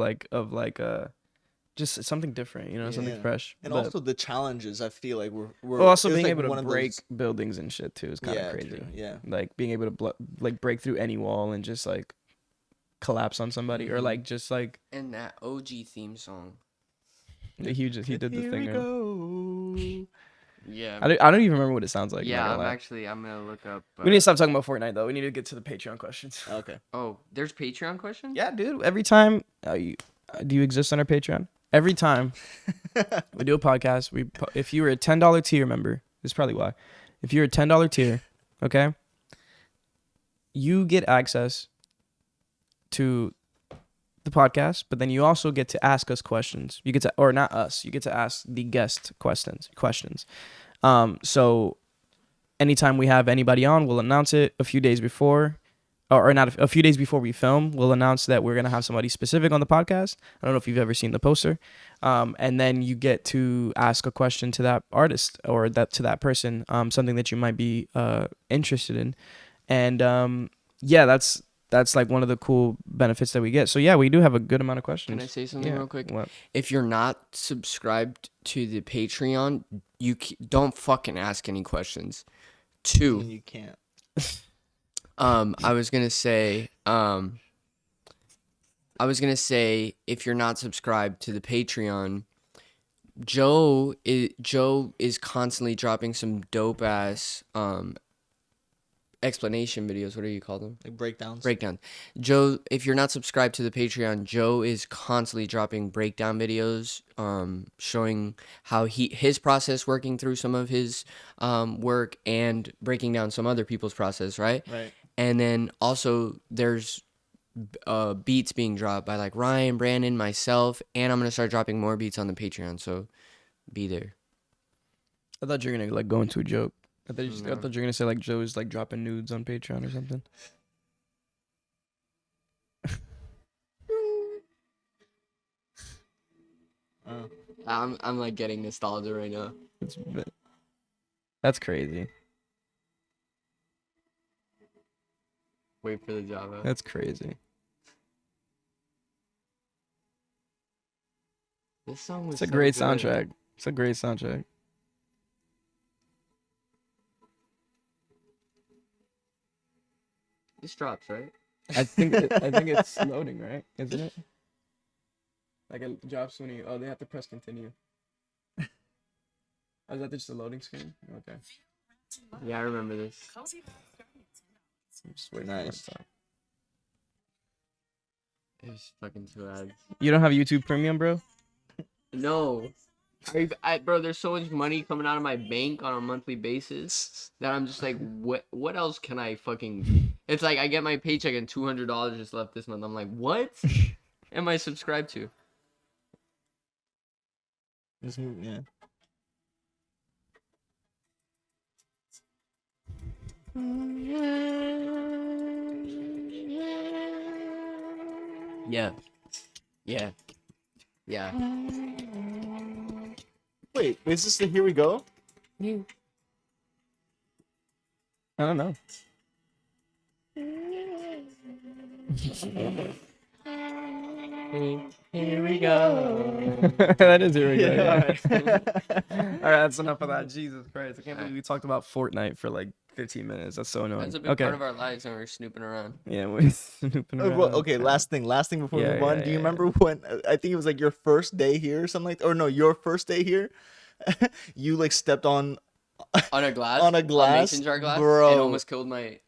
just something different, something Yeah. fresh. And But- also the challenges. I feel like were well, also it was, being like, able to one of break those- buildings and shit too is kind of Yeah, crazy. true, yeah. Like being able to like break through any wall and just like collapse on somebody, or Mhm. like just like And that OG theme song. he did the Here thing. we go. Yeah. I don't even remember what it sounds like. Yeah, not gonna lie. I'm gonna look up. We need to stop talking about Fortnite though. We need to get to the Patreon questions. Okay. Oh, there's Patreon questions? Yeah, dude. Every time, do you exist on our Patreon? Every time we do a podcast, if you were a $10 tier member, this is probably why. If you're a $10 tier, okay, you get access to the podcast, but then you also get to ask us questions. You get to, or not us, you get to ask the guest questions. So anytime we have anybody on, we'll announce it a few days before. or not a few days before we film, we'll announce that we're gonna have somebody specific on the podcast. I don't know if you've ever seen the poster, and then you get to ask a question to that artist or to that person, something that you might be interested in, and yeah, that's like one of the cool benefits that we get. So yeah, we do have a good amount of questions. Can I say something real quick? What? If you're not subscribed to the Patreon, you don't fucking ask any questions. 2, You can't. I was gonna say, if you're not subscribed to the Patreon, Joe is constantly dropping some dope ass explanation videos. What do you call them? Like breakdowns. Joe, if you're not subscribed to the Patreon, Joe is constantly dropping breakdown videos, showing how his process working through some of his work and breaking down some other people's process, right? Right. And then also there's beats being dropped by like Ryan, Brandon, myself, and I'm gonna start dropping more beats on the Patreon. So be there. I thought you were gonna like go into a joke. I thought you No. were gonna say like Joe's like dropping nudes on Patreon or something. I'm like getting nostalgia right now. That's crazy. Wait for the Java. That's crazy. This song was It's a so great good. soundtrack. It's a great soundtrack. This drops, right? I think it's loading, right? Isn't it? Like it drops when you. Oh, they have to press continue. Oh, is that just a loading screen? Okay. Yeah, I remember this. I'm just waiting for it to stop. It was fucking too bad. You don't have YouTube Premium, bro? No. Bro, there's so much money coming out of my bank on a monthly basis that I'm just like, what else can I fucking... It's like I get my paycheck and $200 just left this month. I'm like, what am I subscribed to? Yeah. Yeah. Yeah. Yeah. Wait, is this the Here We Go? I don't know. Here we go. That is Here We Go. Yeah, Yeah. All right, that's enough of that. Jesus Christ. I can't believe we talked about Fortnite for like 15 minutes. That's so annoying. That's a big part of our lives when we're snooping around. Yeah, we're snooping around. Well, okay, last thing before we move on. Do you remember when I think it was like your first day here or something like that? Or no, your first day here? You like stepped on On a mason jar glass, bro. and almost killed my...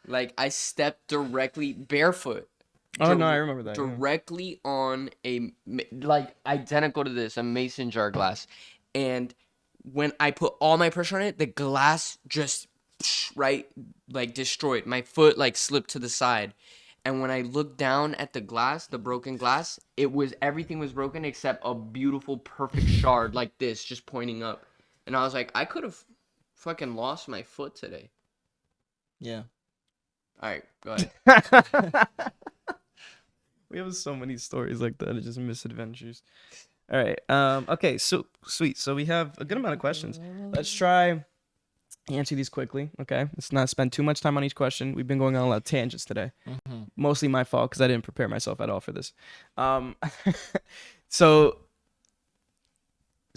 Like, I stepped directly barefoot. Oh, no, I remember that. Directly on like, identical to this, a mason jar glass. And when I put all my pressure on it, the glass just, right, like, destroyed. My foot, like, slipped to the side. And when I looked down at the glass, the broken glass, everything was broken except a beautiful, perfect shard like this, just pointing up. And I was like, I could have fucking lost my foot today. Yeah. All right, go ahead. We have so many stories like that. It's just misadventures. All right. Okay. So sweet. So we have a good amount of questions. Let's try answer these quickly. Okay. Let's not spend too much time on each question. We've been going on a lot of tangents today. Mm-hmm. Mostly my fault because I didn't prepare myself at all for this. So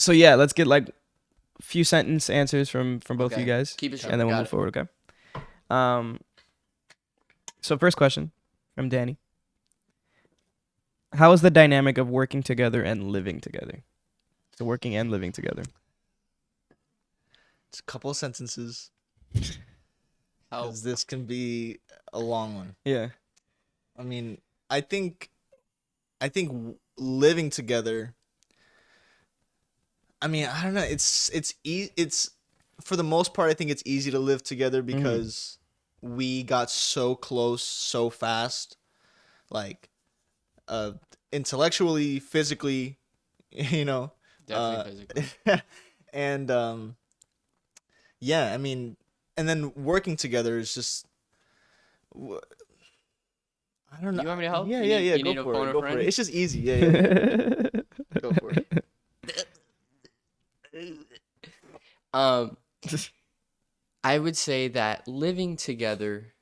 yeah, let's get like a few sentence answers from both of you guys. Keep it short. And then we'll move forward. Okay. So first question from Danny. How is the dynamic of working together and living together? So working and living together. It's a couple of sentences. How? 'Cause this can be a long one. Yeah. I mean, I think living together. I mean, I don't know. It's for the most part, I think it's easy to live together because we got so close so fast, like, intellectually, physically, you know. Definitely physically. And yeah, I mean, and then working together is just I don't know. You want me to help? Yeah, You yeah, need- yeah. you Go need a for phone it. a Go for friend? it. It's just easy. Yeah, yeah. Go for it. Um, I would say that living together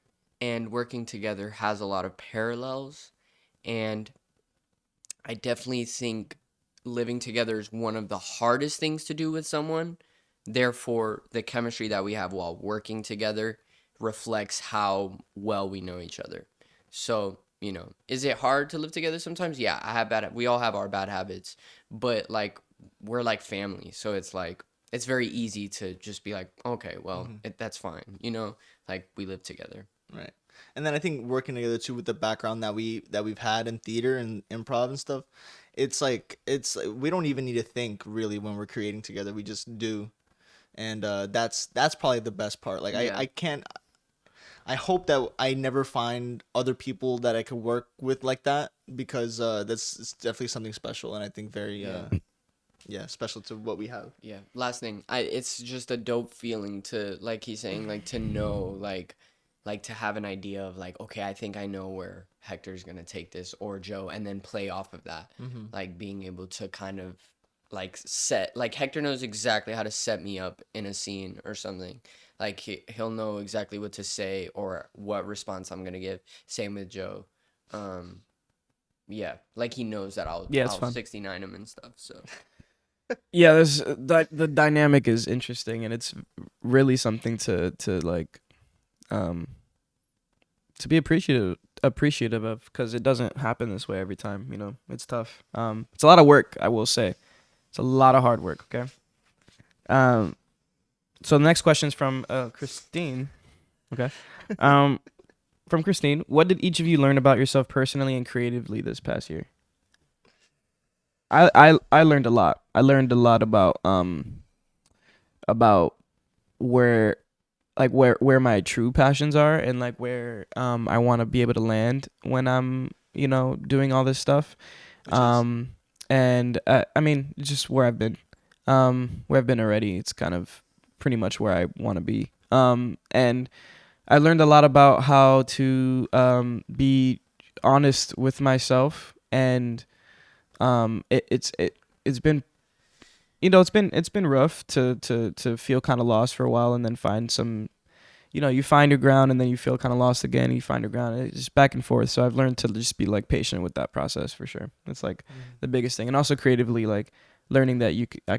and working together has a lot of parallels, and I definitely think living together is one of the hardest things to do with someone. Therefore, the chemistry that we have while working together reflects how well we know each other. So, is it hard to live together sometimes? Yeah, we all have our bad habits, but like we're like family. So it's like it's very easy to just be like, okay, well, that's fine. Like we live together. Right. And then I think working together too with the background that we've had in theater and improv and stuff, it's like we don't even need to think really when we're creating together. We just do. And that's probably the best part. Like Yeah. I can't I hope that I never find other people that I could work with like that because that's it's definitely something special and I think very special to what we have. Yeah. Last thing, it's just a dope feeling to, like he's saying, like to know, like to have an idea of like, okay, I think I know where Hector's gonna take this or Joe, and then play off of that. Like being able to kind of like like Hector knows exactly how to set me up in a scene or something. Like he'll know exactly what to say or what response I'm gonna give. Same with Joe. Yeah, like he knows that Yeah, it's I'll fun. 69 him and stuff. So. Yeah, there's the dynamic is interesting, and it's really something to like to be appreciative of, because it doesn't happen this way every time. It's tough. It's a lot of work, I will say. It's a lot of hard work. Okay. So the next question is from Christine. Okay. From Christine, what did each of you learn about yourself personally and creatively this past year? I learned a lot. I learned a lot about where where my true passions are, and like where I want to be able to land when I'm doing all this stuff. And I mean, just where I've been already. It's kind of pretty much where I want to be. And I learned a lot about how to be honest with myself, and it's been it's been rough to feel kind of lost for a while, and then find some, you find your ground, and then you feel kind of lost again, and you find your ground. It's just back and forth. So I've learned to just be like patient with that process for sure. It's like the biggest thing. And also creatively, like learning that I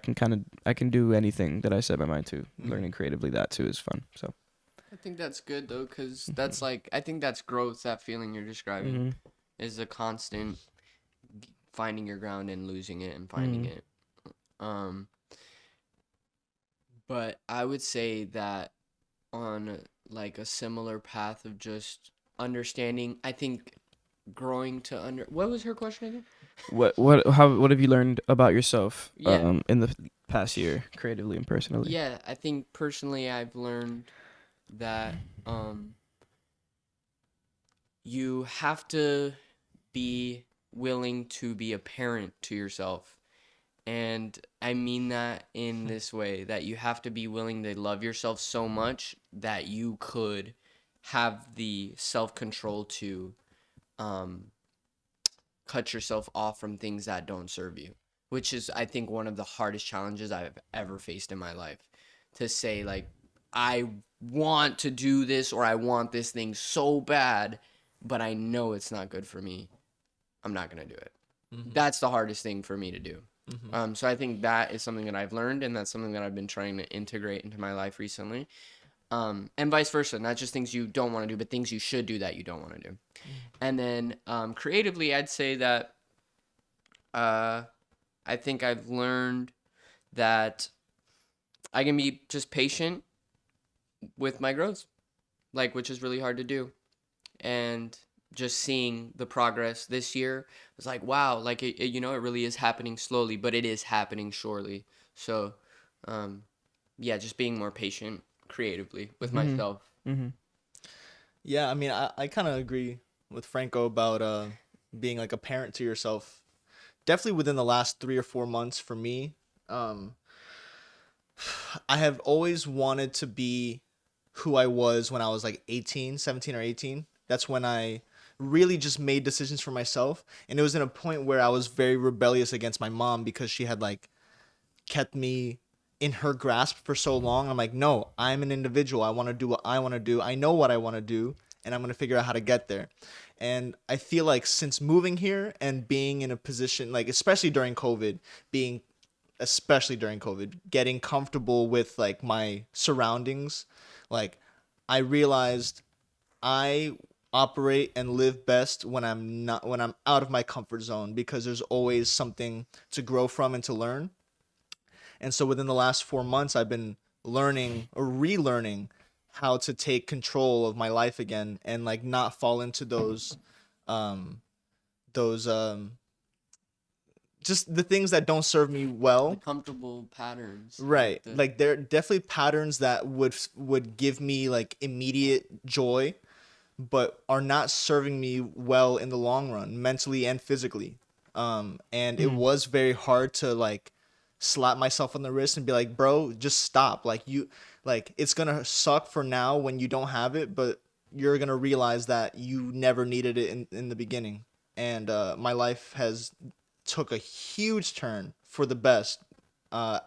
can do anything that I set my mind to. Learning creatively, that too is fun. So I think that's good though, because that's like, I think that's growth. That feeling you're describing is a constant finding your ground and losing it and finding it. But I would say that on like a similar path of just understanding, I think growing to what was her question again? what have you learned about yourself Yeah. in the past year, creatively and personally? Yeah, I think personally I've learned that you have to be willing to be a parent to yourself. And I mean that in this way, that you have to be willing to love yourself so much that you could have the self-control to cut yourself off from things that don't serve you, which is, I think, one of the hardest challenges I've ever faced in my life. To say, like, I want to do this, or I want this thing so bad, but I know it's not good for me. I'm not going to do it. That's the hardest thing for me to do. So I think that is something that I've learned, and that's something that I've been trying to integrate into my life recently. And vice versa, not just things you don't want to do, but things you should do that you don't want to do. And then creatively, I'd say that I think I've learned that I can be just patient with my growth, like, which is really hard to do. And just seeing the progress this year was like, wow, like it really is happening slowly, but it is happening surely. So, yeah, just being more patient creatively with myself. Yeah, I mean, I kind of agree with Franco about being like a parent to yourself. Definitely within the last 3 or 4 months for me, I have always wanted to be who I was when I was like 18, 17 or 18. That's when I really just made decisions for myself. And it was in a point where I was very rebellious against my mom because she had like kept me in her grasp for so long. I'm like, no, I'm an individual. I want to do what I want to do. I know what I want to do, and I'm going to figure out how to get there. And I feel like since moving here and being in a position, like especially during COVID, getting comfortable with like my surroundings, like I realized I operate and live best when I'm out of my comfort zone, because there's always something to grow from and to learn. And so within the last 4 months, I've been learning or relearning how to take control of my life again, and like not fall into um, those just the things that don't serve me The well. comfortable patterns. Right. The, Like there are definitely patterns that would give me like immediate joy, but are not serving me well in the long run, mentally and physically. And it was very hard to like slap myself on the wrist and be like, bro, just stop. Like it's gonna suck for now when you don't have it, but you're gonna realize that you never needed it in the beginning. And my life has took a huge turn for the best. Uh,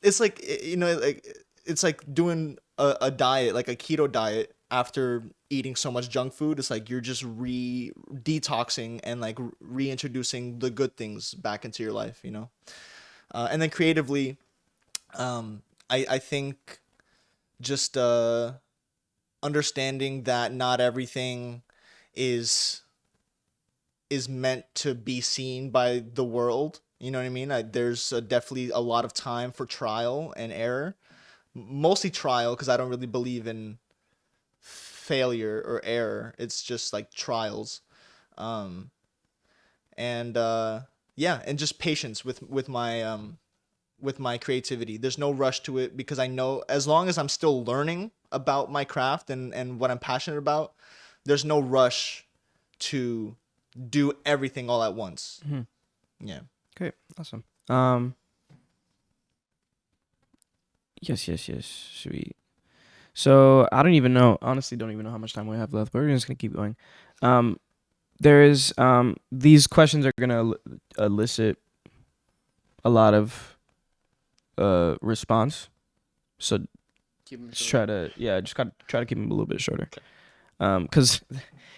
it's like, like it's like doing a diet, like a keto diet, after eating so much junk food. It's like you're just detoxing and like reintroducing the good things back into your life, and then creatively, I think just understanding that not everything is meant to be seen by the world. You know what I mean? There's definitely a lot of time for trial and error. Mostly trial, because I don't really believe in failure or error. It's just like trials. Um, and yeah, and just patience with my creativity. There's no rush to it, because I know as long as I'm still learning about my craft and what I'm passionate about, there's no rush to do everything all at once. Yeah. Great. Awesome. Yes. Sweet. So I don't even know, honestly, don't even know how much time we have left, but we're just gonna keep going. There's these questions are gonna elicit a lot of response. So keep 'em just short. gotta try to keep them a little bit shorter. Because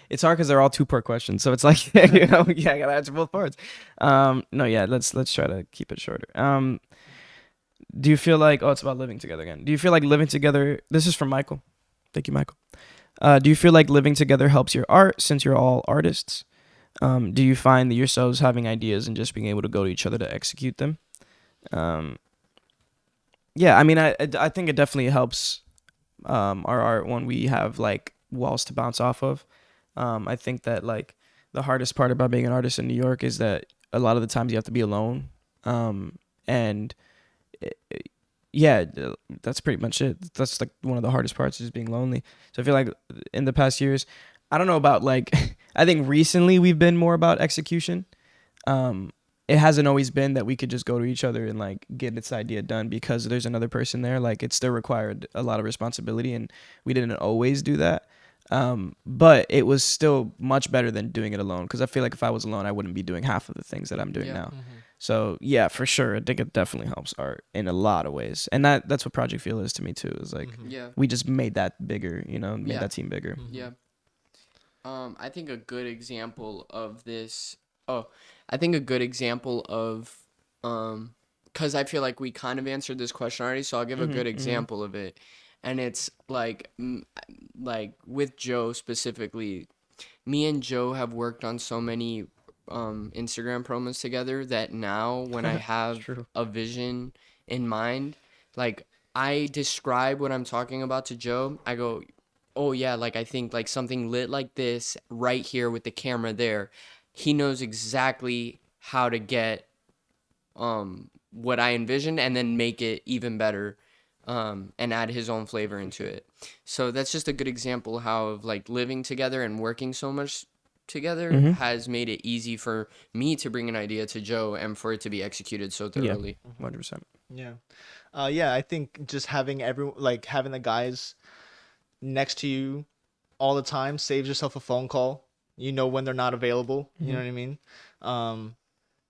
it's hard because they're all 2-part questions. So it's like, I gotta answer both parts. No, yeah, let's try to keep it shorter. Do you feel like, it's about living together again. Do you feel like living together, this is from Michael. Thank you, Michael. Do you feel like living together helps your art, since you're all artists? Do you find that yourselves having ideas and just being able to go to each other to execute them? Yeah, I mean, I think it definitely helps our art when we have like walls to bounce off of. I think that like the hardest part about being an artist in New York is that a lot of the times you have to be alone. And yeah, that's pretty much it. That's like one of the hardest parts, is being lonely. So I feel like in the past years, I don't know about like, I think recently we've been more about execution. It hasn't always been that we could just go to each other and like get this idea done because there's another person there. Like it still required a lot of responsibility, and we didn't always do that. But it was still much better than doing it alone, because I feel like if I was alone, I wouldn't be doing half of the things that I'm doing now. So yeah, for sure, I think it definitely helps art in a lot of ways, and that's what Project FEEL is to me too. Is like we just made that bigger, made that team bigger. Yeah. I think a good example of this. I think a good example of because I feel like we kind of answered this question already, so I'll give a good example of it. And it's like with Joe specifically, me and Joe have worked on so many Instagram promos together that now when I have a vision in mind, like I describe what I'm talking about to Joe, I go, oh yeah, like I think like something lit like this right here with the camera there. He knows exactly how to get what I envisioned and then make it even better, and add his own flavor into it. So that's just a good example how of like living together and working so much together has made it easy for me to bring an idea to Joe and for it to be executed so thoroughly. 100%. Yeah. Yeah, I think just having having the guys next to you all the time saves yourself a phone call. You know when they're not available. You know what I mean?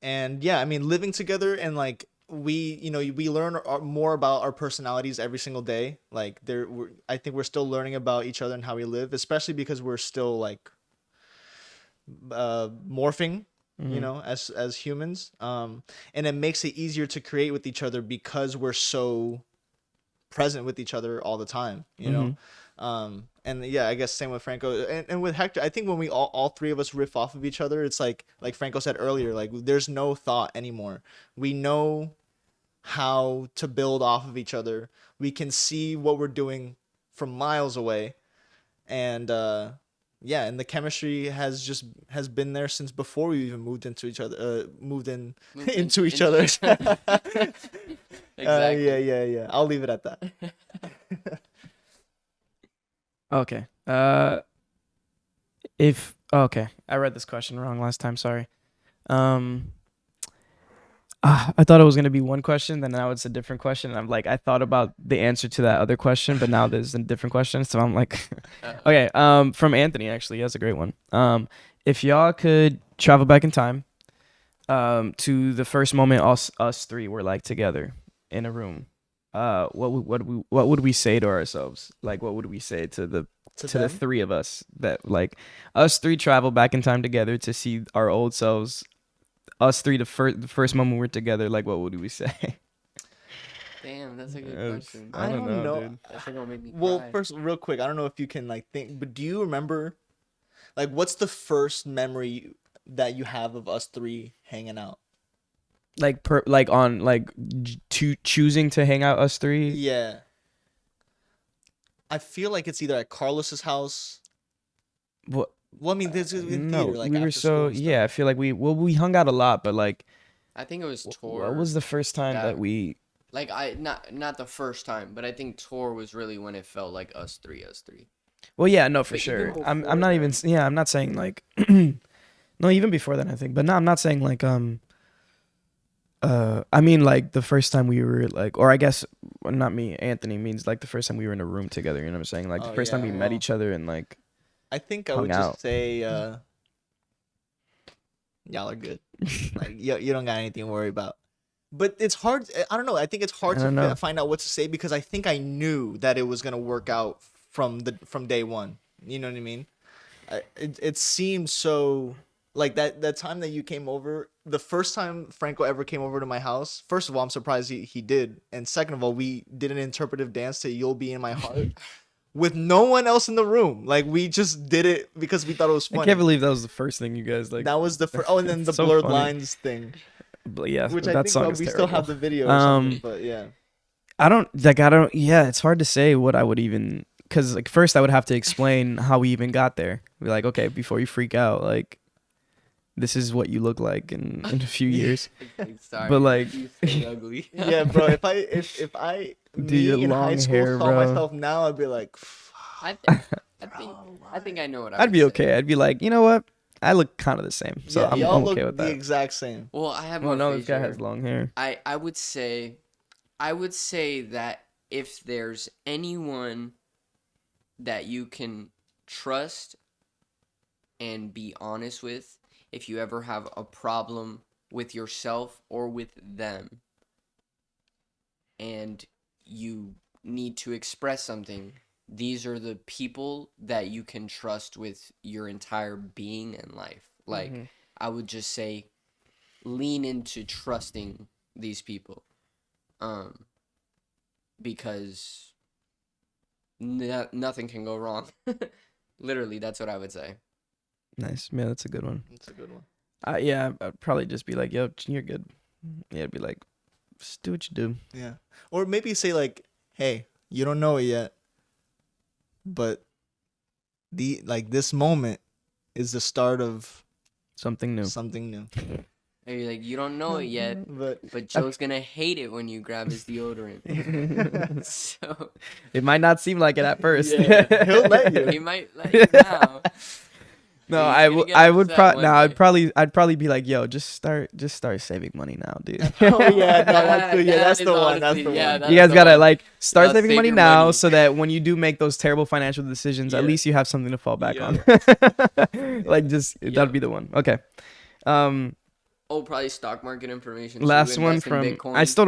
And yeah, I mean, living together and like we learn more about our personalities every single day. Like I think we're still learning about each other and how we live, especially because we're still like morphing, as humans. And it makes it easier to create with each other because we're so present with each other all the time, and yeah, I guess same with Franco and with Hector. I think when we all three of us riff off of each other, it's like Franco said earlier, like there's no thought anymore. We know how to build off of each other. We can see what we're doing from miles away, and yeah, and the chemistry has been there since before we even moved into each other. Into each other. Exactly. Yeah. I'll leave it at that. Okay. Okay, I read this question wrong last time. Sorry. I thought it was gonna be one question, then now it's a different question. And I'm like, I thought about the answer to that other question, but now there's a different question. So I'm like, okay. From Anthony, actually, he has a great one. If y'all could travel back in time, to the first moment us three were like together in a room, what would we say to ourselves? Like, what would we say to the three of us, that like us three travel back in time together to see our old selves? Us three, the first moment we're together, like, what would we say? Damn, that's a good question. I don't know. Dude. That's gonna make me Well, cry. first, real quick, I don't know if you can like think, but do you remember, like, what's the first memory that you have of us three hanging out? Like choosing to hang out, us three. Yeah. I feel like it's either at Carlos's house. What? Well, I mean, there's in No, theater, like we were after school and stuff. I feel like we hung out a lot, but like, I think it was tour. what was the first time that we? Like not the first time, but I think tour was really when it felt like us three. Well, yeah, no, for But sure. even I'm before not that- even. Yeah, I'm not saying like. No, even before that, I think. But no, I'm not saying like I mean like the first time we were like, or I guess not me, Anthony means like the first time we were in a room together. You know what I'm saying? Like the first time we met each other and like. I think I hung would out. just say, y'all are good. Like you don't got anything to worry about. But it's hard. I don't know. I think it's hard to find out what to say because I think I knew that it was gonna work out from day one. You know what I mean? It seemed so like that time that you came over. The first time Franco ever came over to my house. First of all, I'm surprised he did, and second of all, we did an interpretive dance to "You'll Be in My Heart." With no one else in the room. Like, we just did it because we thought it was funny. I can't believe that was the first thing you guys like. That was the first. Oh, and then the so blurred funny. lines thing. But yeah, Which that I think song is we terrible. still have the video or something, but yeah. Yeah, it's hard to say what I would even, because like first I would have to explain how we even got there. Be like, okay, before you freak out, like this is what you look like in a few years. Sorry, But like, you so ugly. Yeah, bro. If I Do your in high long school hair, saw bro. myself now, I'd be like, I think I know what I'd be okay. I'd be like, you know what? I look kind of the same, so yeah, I'm y'all okay look with the that. exact same. Well, I have Well, more no, this guy facial has hair. long hair. I would say that if there's anyone that you can trust and be honest with, if you ever have a problem with yourself or with them, and you need to express something, these are the people that you can trust with your entire being and life. Like, I would just say, lean into trusting these people. Because nothing can go wrong. Literally, that's what I would say. Nice, yeah, that's a good one. That's a good one. Yeah, I'd probably just be like, yo, you're good. Yeah, I'd be like, just do what you do. Yeah, or maybe say like, hey, you don't know it yet, but this moment is the start of Something new. something new. And you're like, you don't know it yet, but Joe's gonna hate it when you grab his deodorant. So It might not seem like it at first. Yeah, he'll let you. he might let you now. No, Are you gonna get I would upset one I'd probably be like, yo, just start saving money now, dude. Oh yeah, no, that's the, yeah, that's That the is one. That's honestly- the yeah, one. that's You guys the gotta one. like start Gotta saving save money your now, money. so that when you do make those terrible financial decisions, at Yeah. least you have something to fall back Yeah. on. Like just Yeah. that'd be the one. Okay. Oh, probably stock market information. Too. Last one Invest in from Bitcoin. I still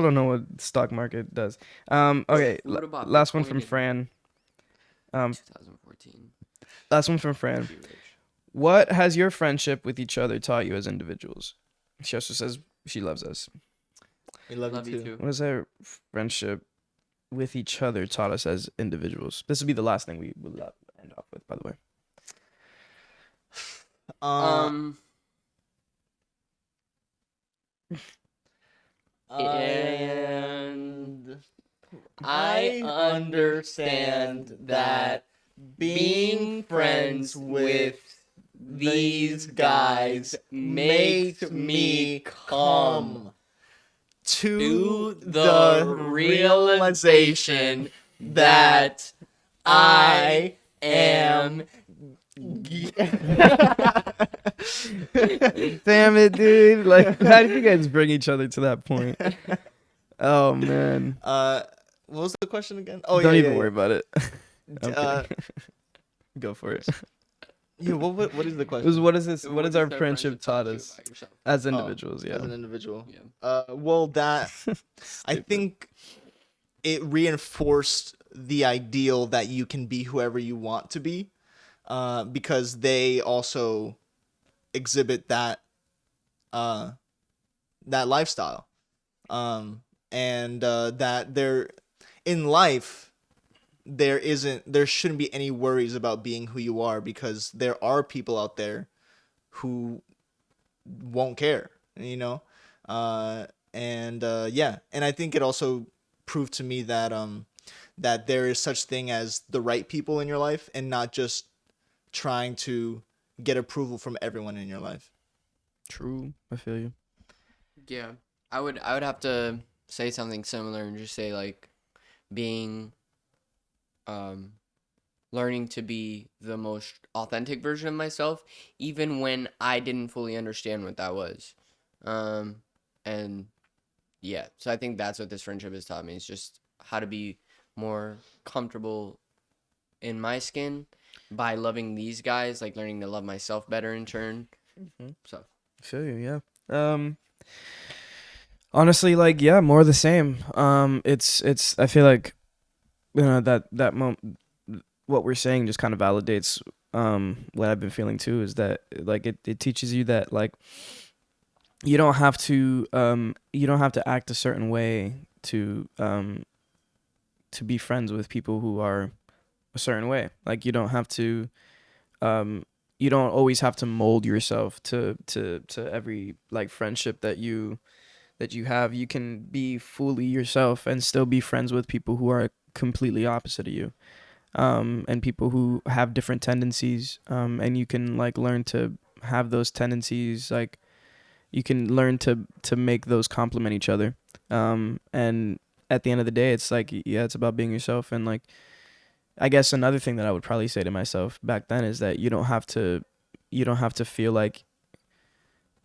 don't know what stock market does. Okay. Who would've bought Last one Bitcoin from in Fran. 2014. Last one from Fran. Be rich. What has your friendship with each other taught you as individuals? She also says she loves us. We love, Love you you too. too. What has our friendship with each other taught us as individuals? This will be the last thing we will end off with, by the way. And I understand that being friends with these guys makes me come to the realization that I am Damn it, dude! Like, how did you guys bring each other to that point? Oh man. What was the question again? Oh Don't yeah, even yeah, worry about it. I'm Uh, kidding. Go for it. yeah. What is the question? What is this? What has our their friendship taught you us about yourself? as individuals? As Yeah. an individual. Yeah. Well, that I think it reinforced the ideal that you can be whoever you want to be, because they also exhibit that that lifestyle, and that there in life there shouldn't be any worries about being who you are, because there are people out there who won't care, you know. Yeah, and I think it also proved to me that that there is such thing as the right people in your life, and not just trying to get approval from everyone in your life. True. I feel you. Yeah, I would have to say something similar and just say like being learning to be the most authentic version of myself even when I didn't fully understand what that was. And yeah, so I think that's what this friendship has taught me. It's just how to be more comfortable in my skin by loving these guys, like learning to love myself better in turn. So I feel you. Yeah. Honestly, like, yeah, more of the same. It's. I feel like, that moment, what we're saying just kind of validates what I've been feeling too. Is that like it teaches you that like you don't have to act a certain way to be friends with people who are a certain way. Like you don't have to you don't always have to mold yourself to every like friendship that you have. You can be fully yourself and still be friends with people who are completely opposite of you, and people who have different tendencies, and you can like learn to have those tendencies, like you can learn to make those complement each other, and at the end of the day it's like, yeah, it's about being yourself. And like I guess another thing that I would probably say to myself back then is that you don't have to feel like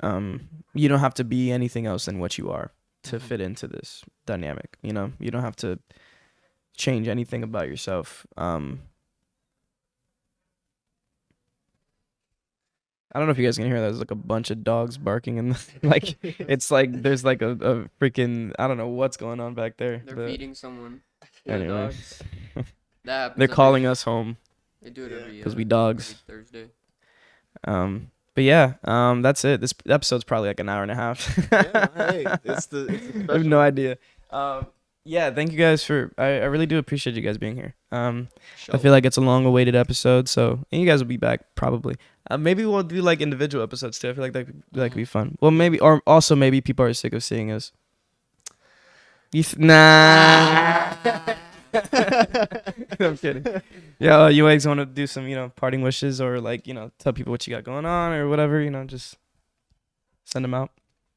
you don't have to be anything else than what you are to fit into this dynamic. You know, you don't have to change anything about yourself. I don't know if you guys can hear that. There's like a bunch of dogs barking and like it's like there's like a freaking, I don't know what's going on back there. they're but feeding someone. Anyway. Dogs. That happens They're every- calling us home. They do it every 'Cause we dogs. every Thursday. But yeah, that's it. This episode's probably like an hour and a half. Yeah, hey, it's a I have special no idea. Yeah, thank you guys for. I really do appreciate you guys being here. show. I feel like it's a long-awaited episode, so and you guys will be back probably. Maybe we'll do like individual episodes too. I feel like that could be fun. Well, maybe, or also maybe people are sick of seeing us. Nah. I'm kidding. Yeah, you guys want to do some, parting wishes, or like, tell people what you got going on or whatever, just send them out.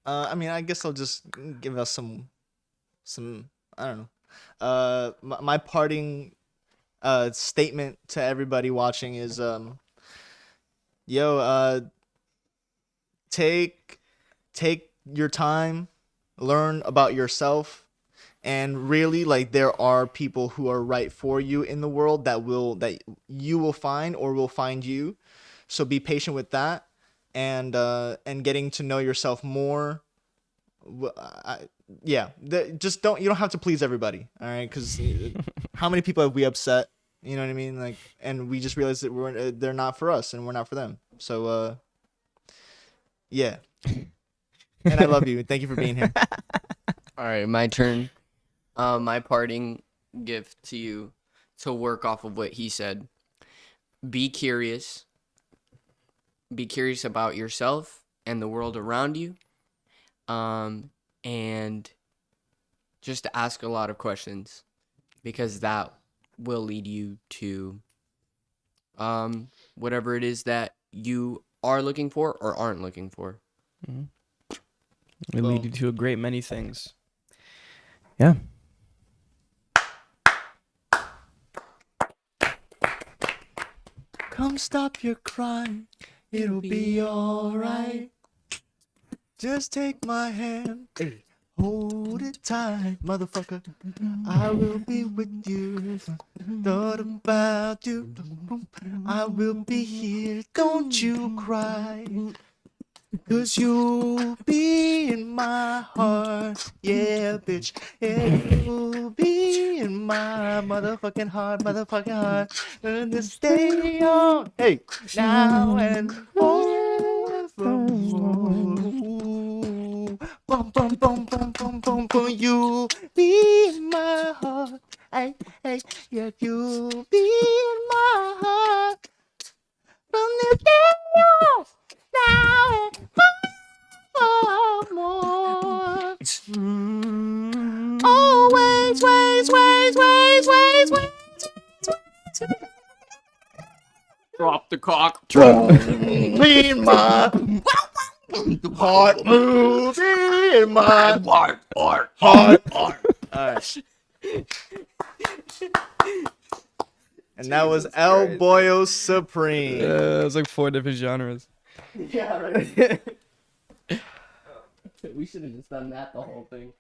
I mean, I guess I'll just give us some I don't know. My parting statement to everybody watching is Yo, take your time, learn about yourself, and really, like, there are people who are right for you in the world that you will find or will find you. So be patient with that, and getting to know yourself more. Yeah, just don't, you don't have to please everybody, all right? Because how many people have we upset? You know what I mean? Like, and we just realized that they're not for us and we're not for them. So yeah. And I love you. Thank you for being here. All right, my turn. My parting gift to you, to work off of what he said. Be curious. Be curious about yourself and the world around you. And just to ask a lot of questions, because that will lead you to whatever it is that you are looking for or aren't looking for. It lead you to a great many things. Yeah. Come stop your crying. It'll be alright. Just take my hand. Hold it tight, motherfucker. I will be with you. Thought about you. I will be here. Don't you cry. 'Cause you'll be in my heart. Yeah, bitch. Yeah, you'll be in my motherfucking heart. And to stay on. Hey, now and forevermore. Bum, bum, bum, bum, bum, bum, bum. You'll be in my heart. Hey, hey, yeah, you'll be in my heart. From this day on, now and forevermore. Always, ways, ways, ways, ways, ways. Drop the cock. Be in my heart. Be in my heart. Alright. And that was El Boyos Supreme. It's like 4 different genres. Yeah, right. We should have just done that the whole thing.